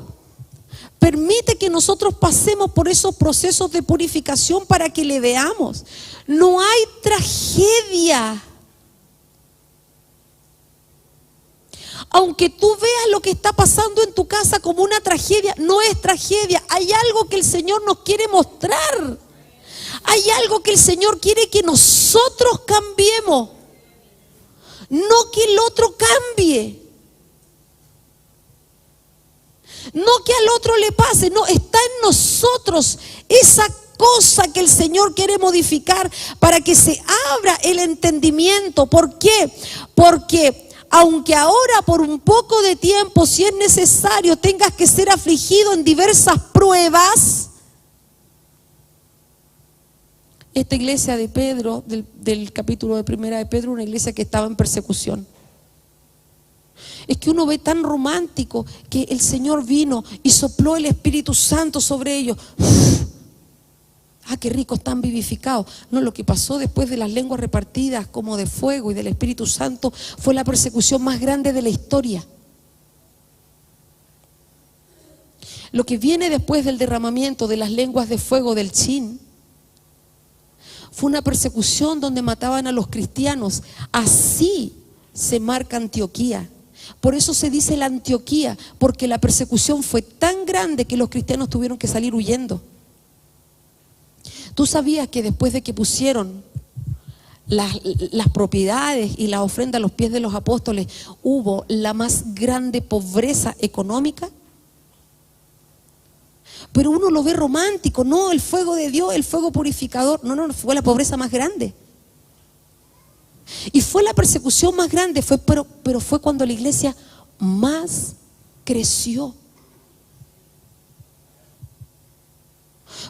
permite que nosotros pasemos por esos procesos de purificación para que le veamos. No hay tragedia. Aunque tú veas lo que está pasando en tu casa como una tragedia, no es tragedia. Hay algo que el Señor nos quiere mostrar. Hay algo que el Señor quiere que nosotros cambiemos, no que el otro cambie, no que al otro le pase. No, está en nosotros esa cosa que el Señor quiere modificar para que se abra el entendimiento. ¿Por qué? Porque aunque ahora por un poco de tiempo, si es necesario, tengas que ser afligido en diversas pruebas. Esta iglesia de Pedro, del capítulo de Primera de Pedro, una iglesia que estaba en persecución. Es que uno ve tan romántico que el Señor vino y sopló el Espíritu Santo sobre ellos. Ah, qué rico, están vivificados. No, lo que pasó después de las lenguas repartidas como de fuego y del Espíritu Santo fue la persecución más grande de la historia. Lo que viene después del derramamiento de las lenguas de fuego del chin fue una persecución donde mataban a los cristianos. Así se marca Antioquía. Por eso se dice la Antioquía, porque la persecución fue tan grande que los cristianos tuvieron que salir huyendo. ¿Tú sabías que después de que pusieron las propiedades y la ofrenda a los pies de los apóstoles, hubo la más grande pobreza económica? Pero uno lo ve romántico. No, el fuego de Dios, el fuego purificador. No, fue la pobreza más grande. Y fue la persecución más grande, pero fue cuando la iglesia más creció.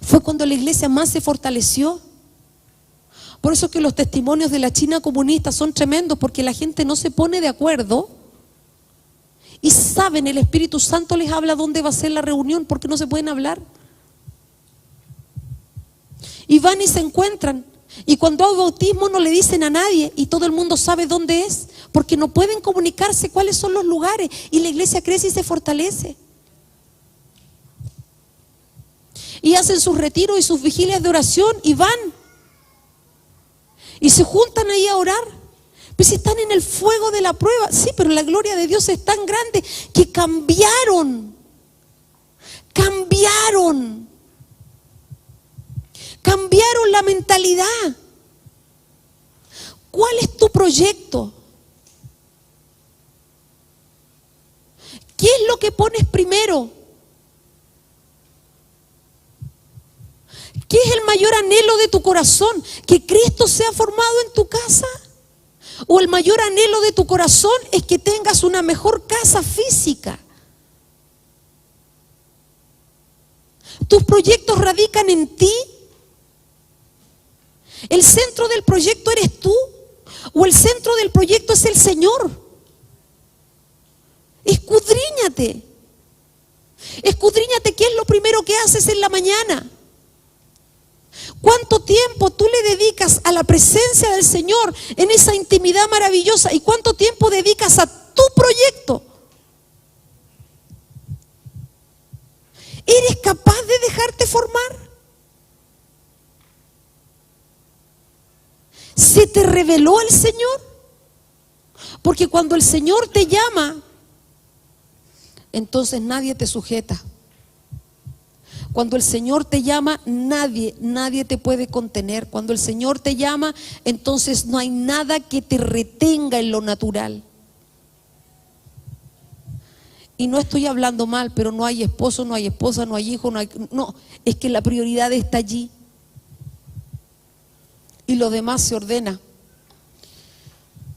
Fue cuando la iglesia más se fortaleció. Por eso es que los testimonios de la China comunista son tremendos, porque la gente no se pone de acuerdo y saben, el Espíritu Santo les habla dónde va a ser la reunión, porque no se pueden hablar. Y van y se encuentran. Y cuando hay bautismo no le dicen a nadie y todo el mundo sabe dónde es, porque no pueden comunicarse cuáles son los lugares, y la iglesia crece y se fortalece. Y hacen sus retiros y sus vigilias de oración y van y se juntan ahí a orar. Pues si están en el fuego de la prueba, sí, pero la gloria de Dios es tan grande que cambiaron la mentalidad. ¿Cuál es tu proyecto? ¿Qué es lo que pones primero? ¿Qué es el mayor anhelo de tu corazón? ¿Que Cristo sea formado en tu casa? ¿O el mayor anhelo de tu corazón es que tengas una mejor casa física? ¿Tus proyectos radican en ti? ¿El centro del proyecto eres tú? ¿O el centro del proyecto es el Señor? Escudriñate. Escudriñate qué es lo primero que haces en la mañana. ¿Cuánto tiempo tú le dedicas a la presencia del Señor en esa intimidad maravillosa? ¿Y cuánto tiempo dedicas a tu proyecto? ¿Eres capaz de dejarte formar? ¿Se te reveló el Señor? Porque cuando el Señor te llama, entonces nadie te sujeta. Cuando el Señor te llama, nadie te puede contener. Cuando el Señor te llama, entonces no hay nada que te retenga en lo natural. Y no estoy hablando mal, pero no hay esposo, no hay esposa, no hay hijo, no, es que la prioridad está allí. Y lo demás se ordena.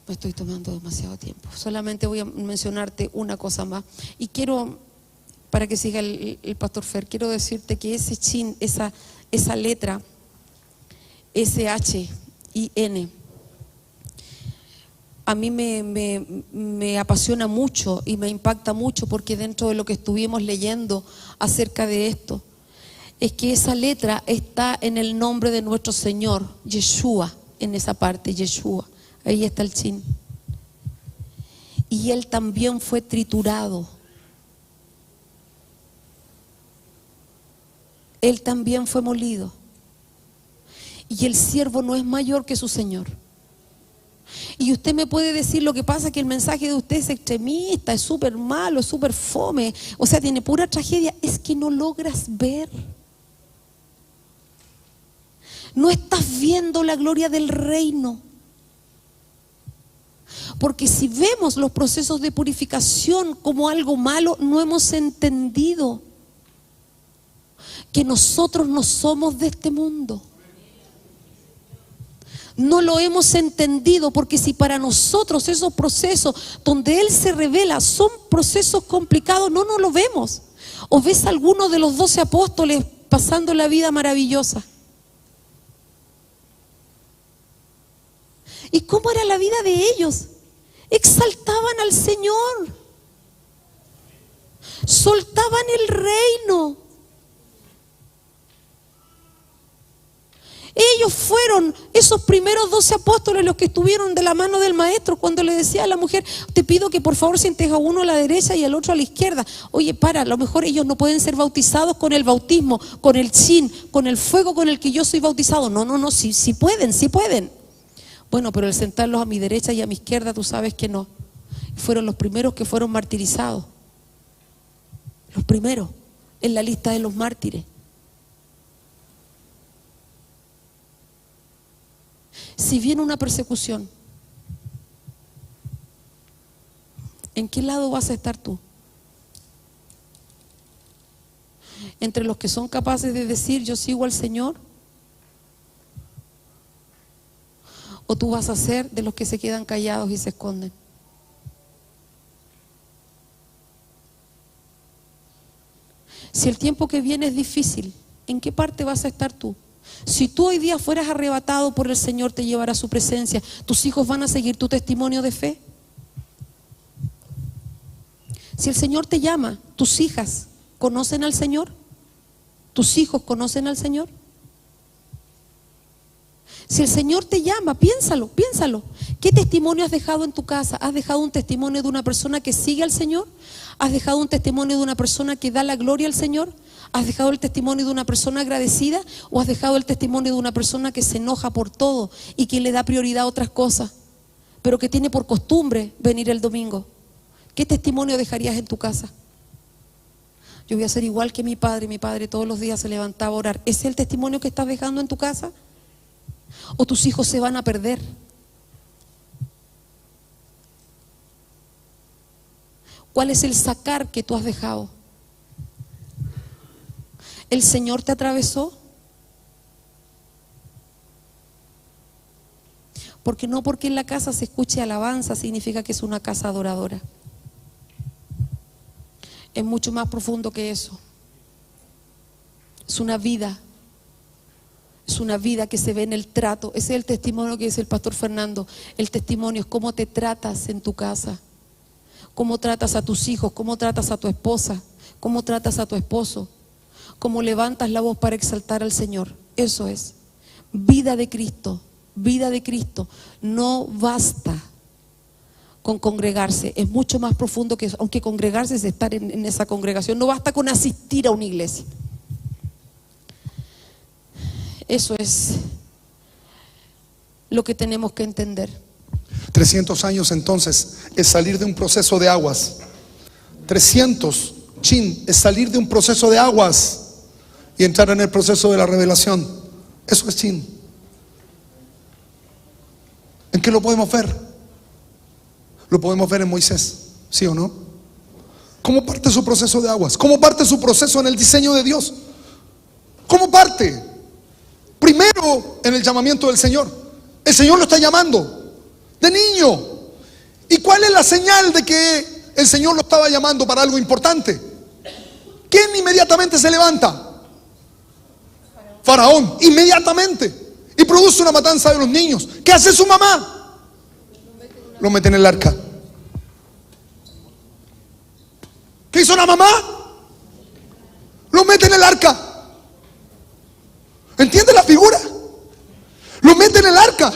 Me estoy tomando demasiado tiempo. Solamente voy a mencionarte una cosa más. Y quiero, para que siga el pastor Fer, quiero decirte que ese chin, esa letra, S-H-I-N, a mí me apasiona mucho y me impacta mucho, porque dentro de lo que estuvimos leyendo acerca de esto, es que esa letra está en el nombre de nuestro Señor, Yeshua, en esa parte, Yeshua, ahí está el chin. Y Él también fue triturado. Él también fue molido. Y el siervo no es mayor que su Señor. Y usted me puede decir, lo que pasa es que el mensaje de usted es extremista, es súper malo, es súper fome, o sea, tiene pura tragedia. Es que no logras ver. No estás viendo la gloria del reino. Porque si vemos los procesos de purificación como algo malo, no hemos entendido que nosotros no somos de este mundo. No lo hemos entendido, porque si para nosotros esos procesos donde Él se revela son procesos complicados, no lo vemos. O ves a alguno de los 12 apóstoles pasando la vida maravillosa. ¿Y cómo era la vida de ellos? Exaltaban al Señor, soltaban el reino. Ellos fueron esos primeros 12 apóstoles los que estuvieron de la mano del maestro cuando le decía a la mujer: te pido que por favor sientes a uno a la derecha y al otro a la izquierda. Oye, a lo mejor ellos no pueden ser bautizados con el bautismo, con el chin, con el fuego con el que yo soy bautizado. No, sí pueden. Bueno, pero el sentarlos a mi derecha y a mi izquierda, tú sabes que no. Fueron los primeros que fueron martirizados. Los primeros en la lista de los mártires. Si viene una persecución, ¿en qué lado vas a estar tú? ¿Entre los que son capaces de decir yo sigo al Señor? ¿O tú vas a ser de los que se quedan callados y se esconden? Si el tiempo que viene es difícil, ¿en qué parte vas a estar tú? Si tú hoy día fueras arrebatado por el Señor, te llevará a su presencia. ¿Tus hijos van a seguir tu testimonio de fe? Si el Señor te llama, ¿tus hijas conocen al Señor? ¿Tus hijos conocen al Señor? Si el Señor te llama, piénsalo. ¿Qué testimonio has dejado en tu casa? ¿Has dejado un testimonio de una persona que sigue al Señor? ¿Has dejado un testimonio de una persona que da la gloria al Señor? ¿Has dejado el testimonio de una persona agradecida? ¿O has dejado el testimonio de una persona que se enoja por todo y que le da prioridad a otras cosas, pero que tiene por costumbre venir el domingo? ¿Qué testimonio dejarías en tu casa? Yo voy a ser igual que mi padre todos los días se levantaba a orar. ¿Ese es el testimonio que estás dejando en tu casa? ¿O tus hijos se van a perder? ¿Cuál es el sacar que tú has dejado? ¿El Señor te atravesó? Porque no porque en la casa se escuche alabanza significa que es una casa adoradora. Es mucho más profundo que eso. Es una vida. Es una vida que se ve en el trato. Ese es el testimonio que dice el pastor Fernando. El testimonio es cómo te tratas en tu casa, cómo tratas a tus hijos, cómo tratas a tu esposa, cómo tratas a tu esposo, cómo levantas la voz para exaltar al Señor. Eso es vida de Cristo. Vida de Cristo. No basta con congregarse. Es mucho más profundo que eso. Aunque congregarse es estar en esa congregación. No basta con asistir a una iglesia. Eso es lo que tenemos que entender. 300 años entonces es salir de un proceso de aguas. 300, chin, es salir de un proceso de aguas y entrar en el proceso de la revelación. Eso es chin. ¿En qué lo podemos ver? Lo podemos ver en Moisés, ¿sí o no? ¿Cómo parte su proceso de aguas? ¿Cómo parte su proceso en el diseño de Dios? ¿Cómo parte? Primero en el llamamiento del Señor. El Señor lo está llamando de niño. ¿Y cuál es la señal de que el Señor lo estaba llamando para algo importante? ¿Quién inmediatamente se levanta? Faraón, inmediatamente. Y produce una matanza de los niños. ¿Qué hace su mamá? Lo mete en el arca. ¿Qué hizo la mamá? Lo mete en el arca. ¿Entiende la figura? Lo mete en el arca.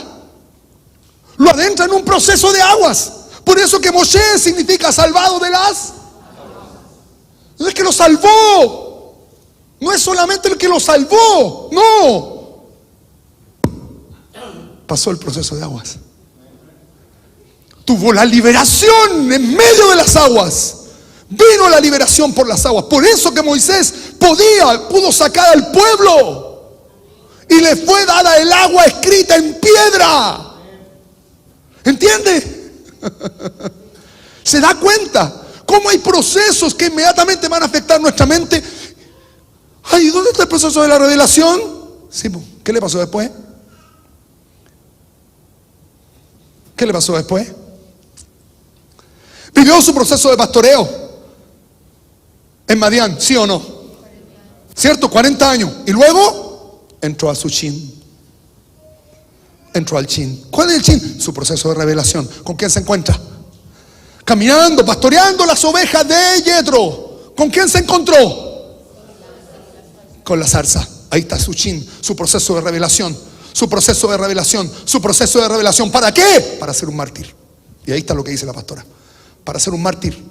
Lo adentra en un proceso de aguas. Por eso que Moshe significa salvado de las. No es que lo salvó. No es solamente el que lo salvó. No. Pasó el proceso de aguas. Tuvo la liberación en medio de las aguas. Vino la liberación por las aguas. Por eso que Moisés pudo sacar al pueblo. Y le fue dada el agua escrita en piedra. ¿Entiende? ¿Se da cuenta? Cómo hay procesos que inmediatamente van a afectar nuestra mente. Ay, ¿dónde está el proceso de la revelación? Sí, ¿qué le pasó después? ¿Qué le pasó después? Vivió su proceso de pastoreo en Madián, ¿sí o no? ¿Cierto? 40 años. Y luego entró a su chin. Entró al chin. ¿Cuál es el chin? Su proceso de revelación. ¿Con quién se encuentra? Caminando, pastoreando las ovejas de Yetro. ¿Con quién se encontró? Con la zarza. Ahí está su chin, su proceso de revelación. Su proceso de revelación. Su proceso de revelación. ¿Para qué? Para ser un mártir. Y ahí está lo que dice la pastora. Para ser un mártir.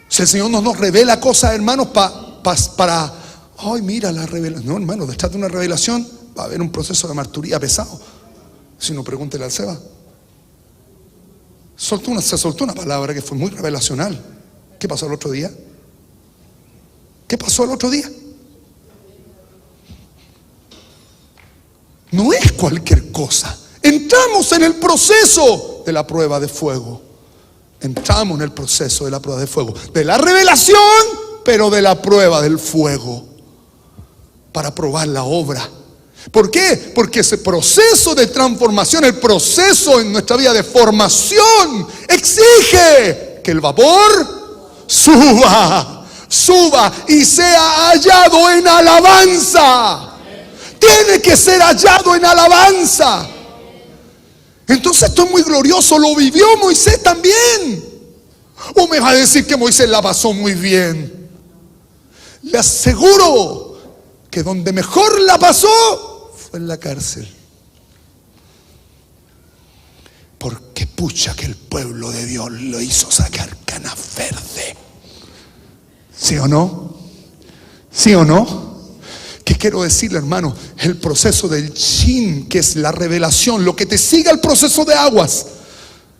Si el Señor nos revela cosas, hermanos, para... Ay, mira la revelación. No, hermano, detrás de una revelación va a haber un proceso de martiría pesado. Si no, pregúntele al Seba. Se soltó una palabra que fue muy revelacional. ¿Qué pasó el otro día? ¿Qué pasó el otro día? No es cualquier cosa. Entramos en el proceso de la prueba de fuego. Entramos en el proceso de la prueba de fuego. De la revelación, pero de la prueba del fuego. Para probar la obra. ¿Por qué? Porque ese proceso de transformación, el proceso en nuestra vida de formación, exige que el vapor suba y sea hallado en alabanza. Tiene que ser hallado en alabanza. Entonces esto es muy glorioso. Lo vivió Moisés también. ¿O me va a decir que Moisés la pasó muy bien? Le aseguro que donde mejor la pasó fue en la cárcel. Porque pucha que el pueblo de Dios lo hizo sacar canas verde. ¿Sí o no? ¿Sí o no? ¿Qué quiero decirle, hermano? El proceso del chin, que es la revelación, lo que te sigue al proceso de aguas.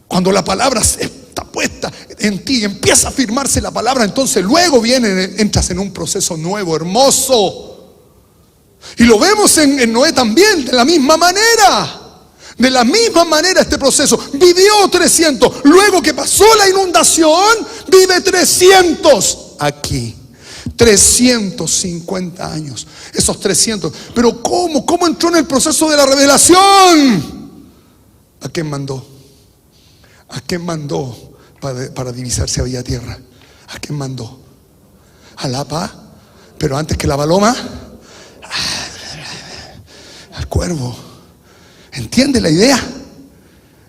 Cuando la palabra está puesta en ti, empieza a afirmarse la palabra, entonces luego entras en un proceso nuevo, hermoso. Y lo vemos en Noé también, de la misma manera. De la misma manera este proceso. Vivió 300. Luego que pasó la inundación, vive 300 aquí. 350 años. Esos 300. Pero ¿cómo entró en el proceso de la revelación? ¿A quién mandó? ¿A quién mandó para divisar si había tierra? ¿A quién mandó? ¿A la paz? Pero antes que la paloma, al cuervo. ¿Entiende la idea?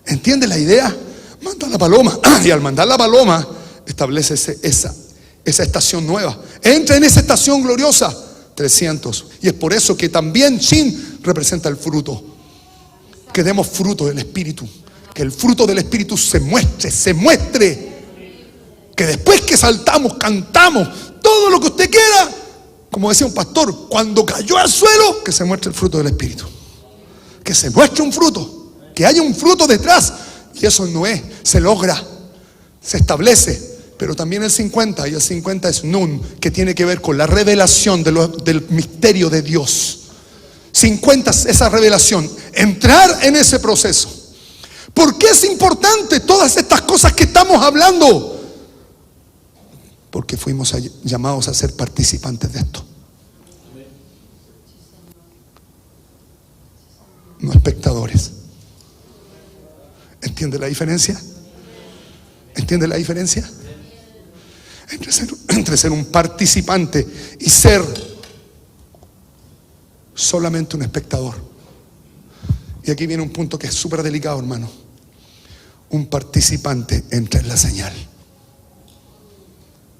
¿Entiende la idea? Manda la paloma. Y al mandar la paloma, establece esa estación nueva. Entra en esa estación gloriosa. 300. Y es por eso que también Shin representa el fruto. Que demos fruto del Espíritu. que el fruto del Espíritu se muestre. Que después que saltamos, cantamos, todo lo que usted quiera, como decía un pastor, cuando cayó al suelo, que se muestre el fruto del Espíritu. Que se muestre un fruto, que haya un fruto detrás. Y eso no es, se logra, se establece. Pero también el 50, y el 50 es nun, que tiene que ver con la revelación del misterio de Dios. 50 es esa revelación, entrar en ese proceso. ¿Por qué es importante todas estas cosas que estamos hablando? Porque fuimos llamados a ser participantes de esto. No espectadores. ¿Entiende la diferencia? ¿Entiende la diferencia? Entre ser un participante y ser solamente un espectador. Y aquí viene un punto que es súper delicado, hermano. Un participante entra en la señal.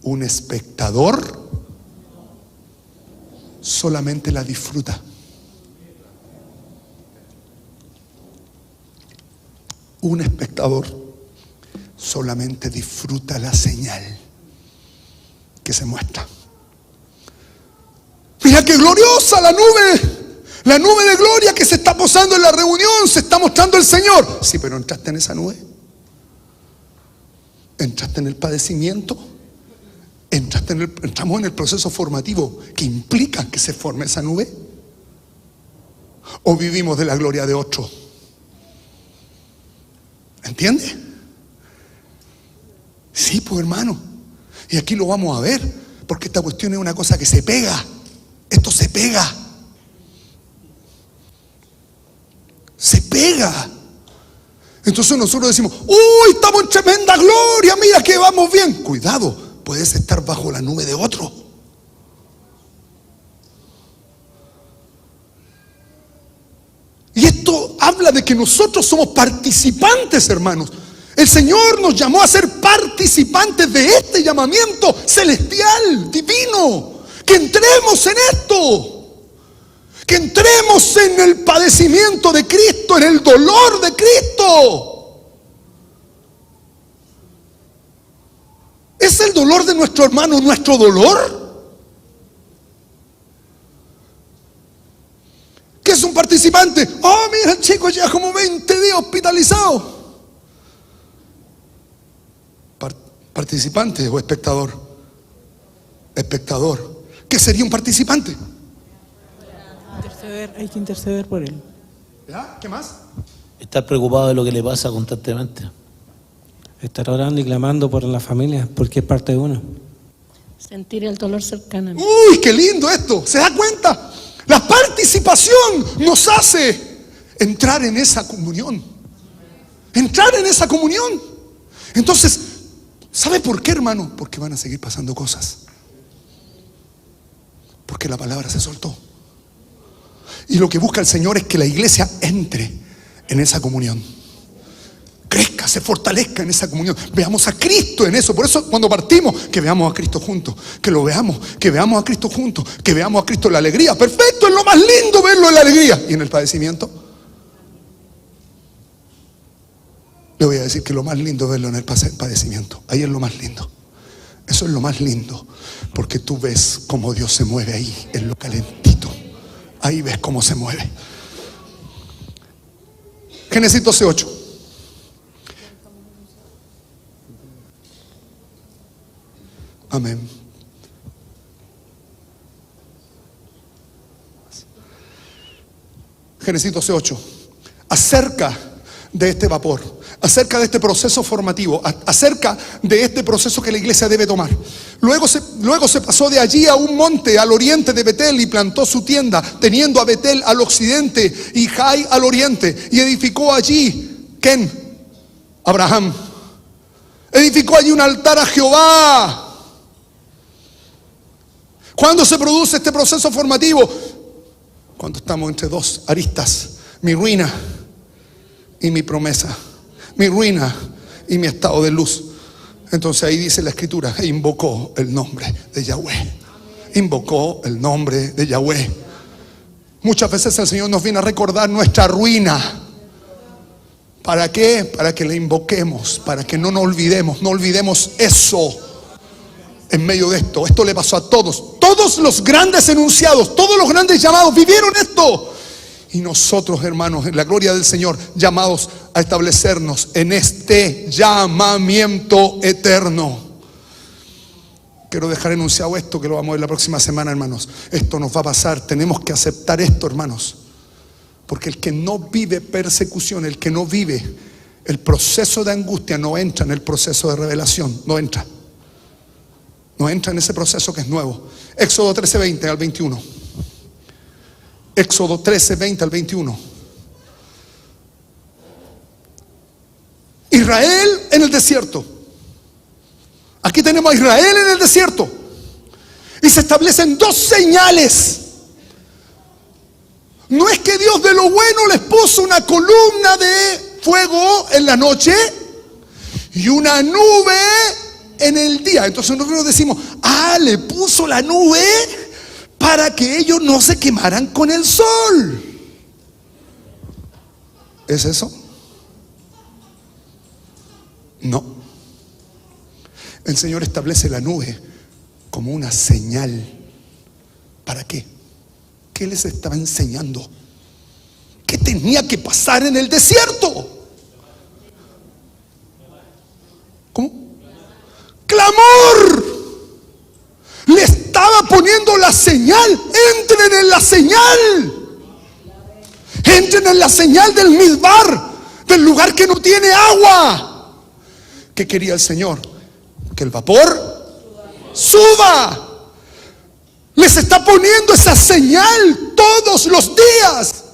Un espectador solamente la disfruta. Un espectador solamente disfruta la señal que se muestra. Mira qué gloriosa la nube de gloria que se está posando en la reunión, se está mostrando el Señor. Sí, pero entraste en esa nube, entraste en el padecimiento, entramos en el proceso formativo que implica que se forme esa nube, o vivimos de la gloria de otro. ¿Entiende? Sí, pues hermano. Y aquí lo vamos a ver, porque esta cuestión es una cosa que se pega. Esto se pega. Se pega. Entonces nosotros decimos, uy, estamos en tremenda gloria, mira que vamos bien. Cuidado, puedes estar bajo la nube de otro. Y esto habla de que nosotros somos participantes, hermanos. El Señor nos llamó a ser participantes de este llamamiento celestial, divino. Que entremos en esto. Que entremos en el padecimiento de Cristo, en el dolor de Cristo. ¿Es el dolor de nuestro hermano nuestro dolor? ¿Qué es un participante? Oh, mira, el chico ya como 20 días hospitalizado. ¿Participante o espectador? Espectador. ¿Qué sería un participante? Hay que interceder por él. ¿Ya? ¿Qué más? Estar preocupado de lo que le pasa constantemente. Estar orando y clamando por la familia, porque es parte de uno. Sentir el dolor cercano. Uy, qué lindo esto. ¿Se da cuenta? La participación nos hace entrar en esa comunión. Entrar en esa comunión. Entonces, ¿sabe por qué, hermano? Porque van a seguir pasando cosas. Porque la palabra se soltó. Y lo que busca el Señor es que la iglesia entre en esa comunión. Crezca, se fortalezca en esa comunión. Veamos a Cristo en eso. Por eso cuando partimos, que veamos a Cristo juntos. Que lo veamos, que veamos a Cristo juntos. Que veamos a Cristo en la alegría. Perfecto, es lo más lindo verlo en la alegría. Y en el padecimiento, le voy a decir que lo más lindo es verlo en el padecimiento. Ahí es lo más lindo. Eso es lo más lindo. Porque tú ves cómo Dios se mueve ahí, en lo calentito. Ahí ves cómo se mueve. Génesis 12:8. Amén. Génesis 12:8. Acerca de este vapor, acerca de este proceso formativo, acerca de este proceso que la iglesia debe tomar. Luego se pasó de allí a un monte al oriente de Betel y plantó su tienda, teniendo a Betel al occidente y Jai al oriente, y edificó allí, ¿quién? Abraham. Edificó allí un altar a Jehová. ¿Cuándo se produce este proceso formativo? Cuando estamos entre dos aristas, mi ruina y mi promesa, mi ruina y mi estado de luz. Entonces ahí dice la escritura, e invocó el nombre de Yahweh. Invocó el nombre de Yahweh. Muchas veces el Señor nos viene a recordar nuestra ruina ¿Para qué? Para que le invoquemos, para que no nos olvidemos, no olvidemos eso. En medio de esto, esto le pasó a todos. Todos los grandes enunciados, todos los grandes llamados vivieron esto. Y nosotros, hermanos, en la gloria del Señor, llamados a establecernos en este llamamiento eterno. Quiero dejar enunciado esto, que lo vamos a ver la próxima semana, hermanos. Esto nos va a pasar, tenemos que aceptar esto, hermanos. Porque el que no vive persecución, el que no vive el proceso de angustia, no entra en el proceso de revelación, no entra. No entra en ese proceso que es nuevo. Éxodo 13:20 al 21. Éxodo 13:20 al 21. Israel en el desierto. Aquí tenemos a Israel en el desierto. Y se establecen dos señales. No es que Dios de lo bueno les puso una columna de fuego en la noche y una nube en el día. Entonces nosotros decimos, le puso la nube para que ellos no se quemaran con el sol. ¿Es eso? No. El Señor establece la nube como una señal. ¿Para qué? ¿Qué les estaba enseñando? ¿Qué tenía que pasar en el desierto? ¿Cómo? ¡Clamor! Le estaba poniendo la señal. Entren en la señal. Entren en la señal del Midbar, del lugar que no tiene agua. ¿Qué quería el Señor? Que el vapor suba. Les está poniendo esa señal todos los días.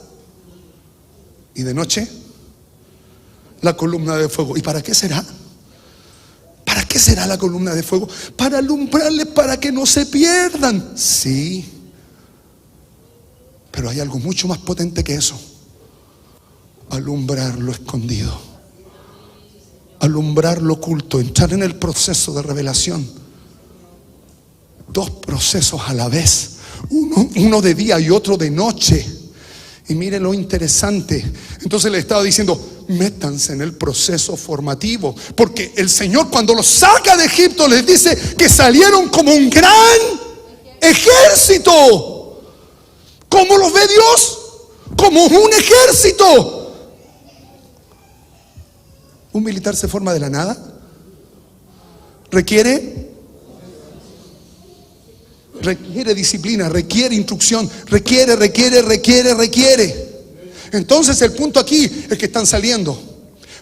Y de noche, la columna de fuego. ¿Y para qué será? ¿Para qué será la columna de fuego? Para alumbrarles, para que no se pierdan. Sí. Pero hay algo mucho más potente que eso. Alumbrar lo escondido. Alumbrar lo oculto. Entrar en el proceso de revelación. Dos procesos a la vez. Uno de día y otro de noche. Y mire lo interesante. Entonces le estaba diciendo, métanse en el proceso formativo. Porque el Señor cuando los saca de Egipto les dice que salieron como un gran ejército. ¿Cómo los ve Dios? Como un ejército. ¿Un militar se forma de la nada? Requiere disciplina, requiere instrucción, requiere. Entonces el punto aquí es que están saliendo.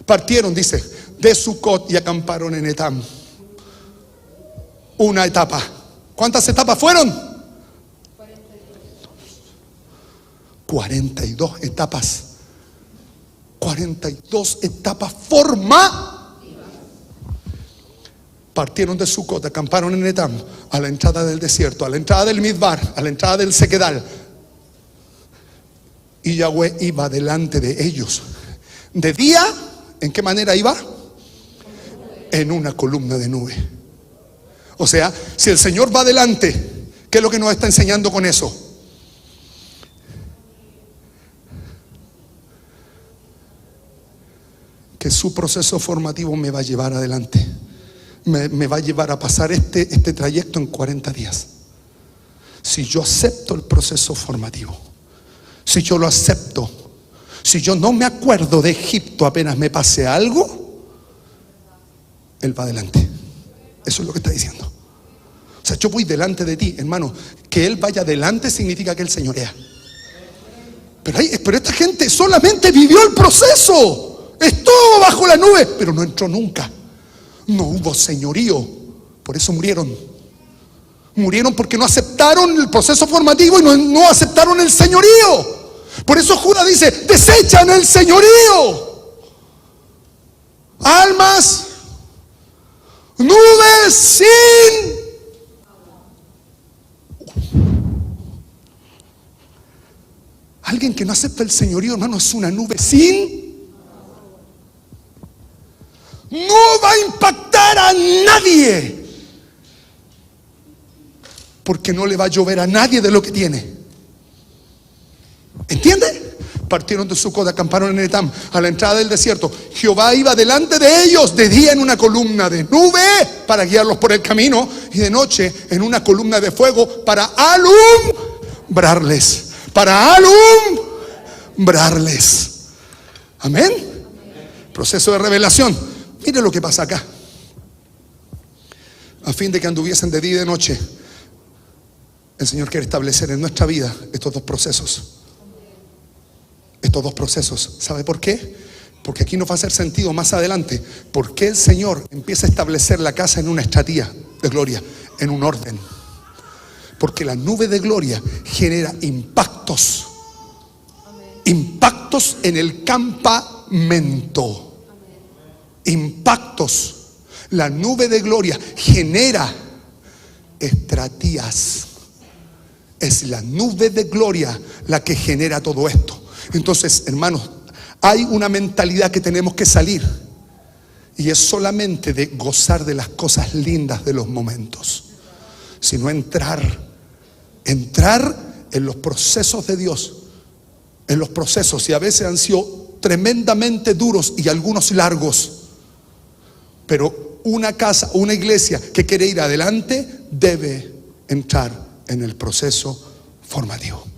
Partieron, dice, de Sucot y acamparon en Etam. Una etapa. ¿Cuántas etapas fueron? 42 etapas. 42 etapas formativas. Partieron de Sucot, acamparon en Etam, a la entrada del desierto, a la entrada del Midbar, a la entrada del Sequedal. Y Yahweh iba delante de ellos. De día, ¿en qué manera iba? En una columna de nube. O sea, si el Señor va delante, ¿qué es lo que nos está enseñando con eso? Que su proceso formativo me va a llevar adelante. Me va a llevar a pasar este trayecto en 40 días. Si yo acepto el proceso formativo, si yo lo acepto, si yo no me acuerdo de Egipto apenas me pase algo, Él va adelante. Eso es lo que está diciendo. O sea, yo voy delante de ti, hermano. Que Él vaya adelante significa que Él señorea. Pero esta gente solamente vivió el proceso. Estuvo bajo la nube, pero no entró nunca. No hubo señorío. Por eso murieron. Murieron porque no aceptaron el proceso formativo y no aceptaron el señorío. Por eso Judas dice, desechan el señorío. Almas, nubes sin... Alguien que no acepta el señorío, hermano, es una nube sin... No va a impactar a nadie. Porque no le va a llover a nadie de lo que tiene. ¿Entiende? partieron de Sucot, acamparon en Etam, a la entrada del desierto. Jehová iba delante de ellos de día en una columna de nube para guiarlos por el camino, y de noche en una columna de fuego para alumbrarles. Para alumbrarles. Amén. Proceso de revelación. Mire lo que pasa acá. A fin de que anduviesen de día y de noche, el Señor quiere establecer en nuestra vida estos dos procesos. Estos dos procesos. ¿Sabe por qué? Porque aquí nos va a hacer sentido más adelante. ¿Por qué el Señor empieza a establecer la casa en una estratía de gloria, en un orden? Porque la nube de gloria genera impactos. Impactos en el campamento. Impactos. La nube de gloria genera estratías. Es la nube de gloria la que genera todo esto. Entonces, hermanos, hay una mentalidad que tenemos que salir, y es solamente de gozar de las cosas lindas de los momentos, sino entrar en los procesos de Dios. En los procesos, y a veces han sido tremendamente duros y algunos largos, pero una casa, una iglesia que quiere ir adelante debe entrar en el proceso formativo.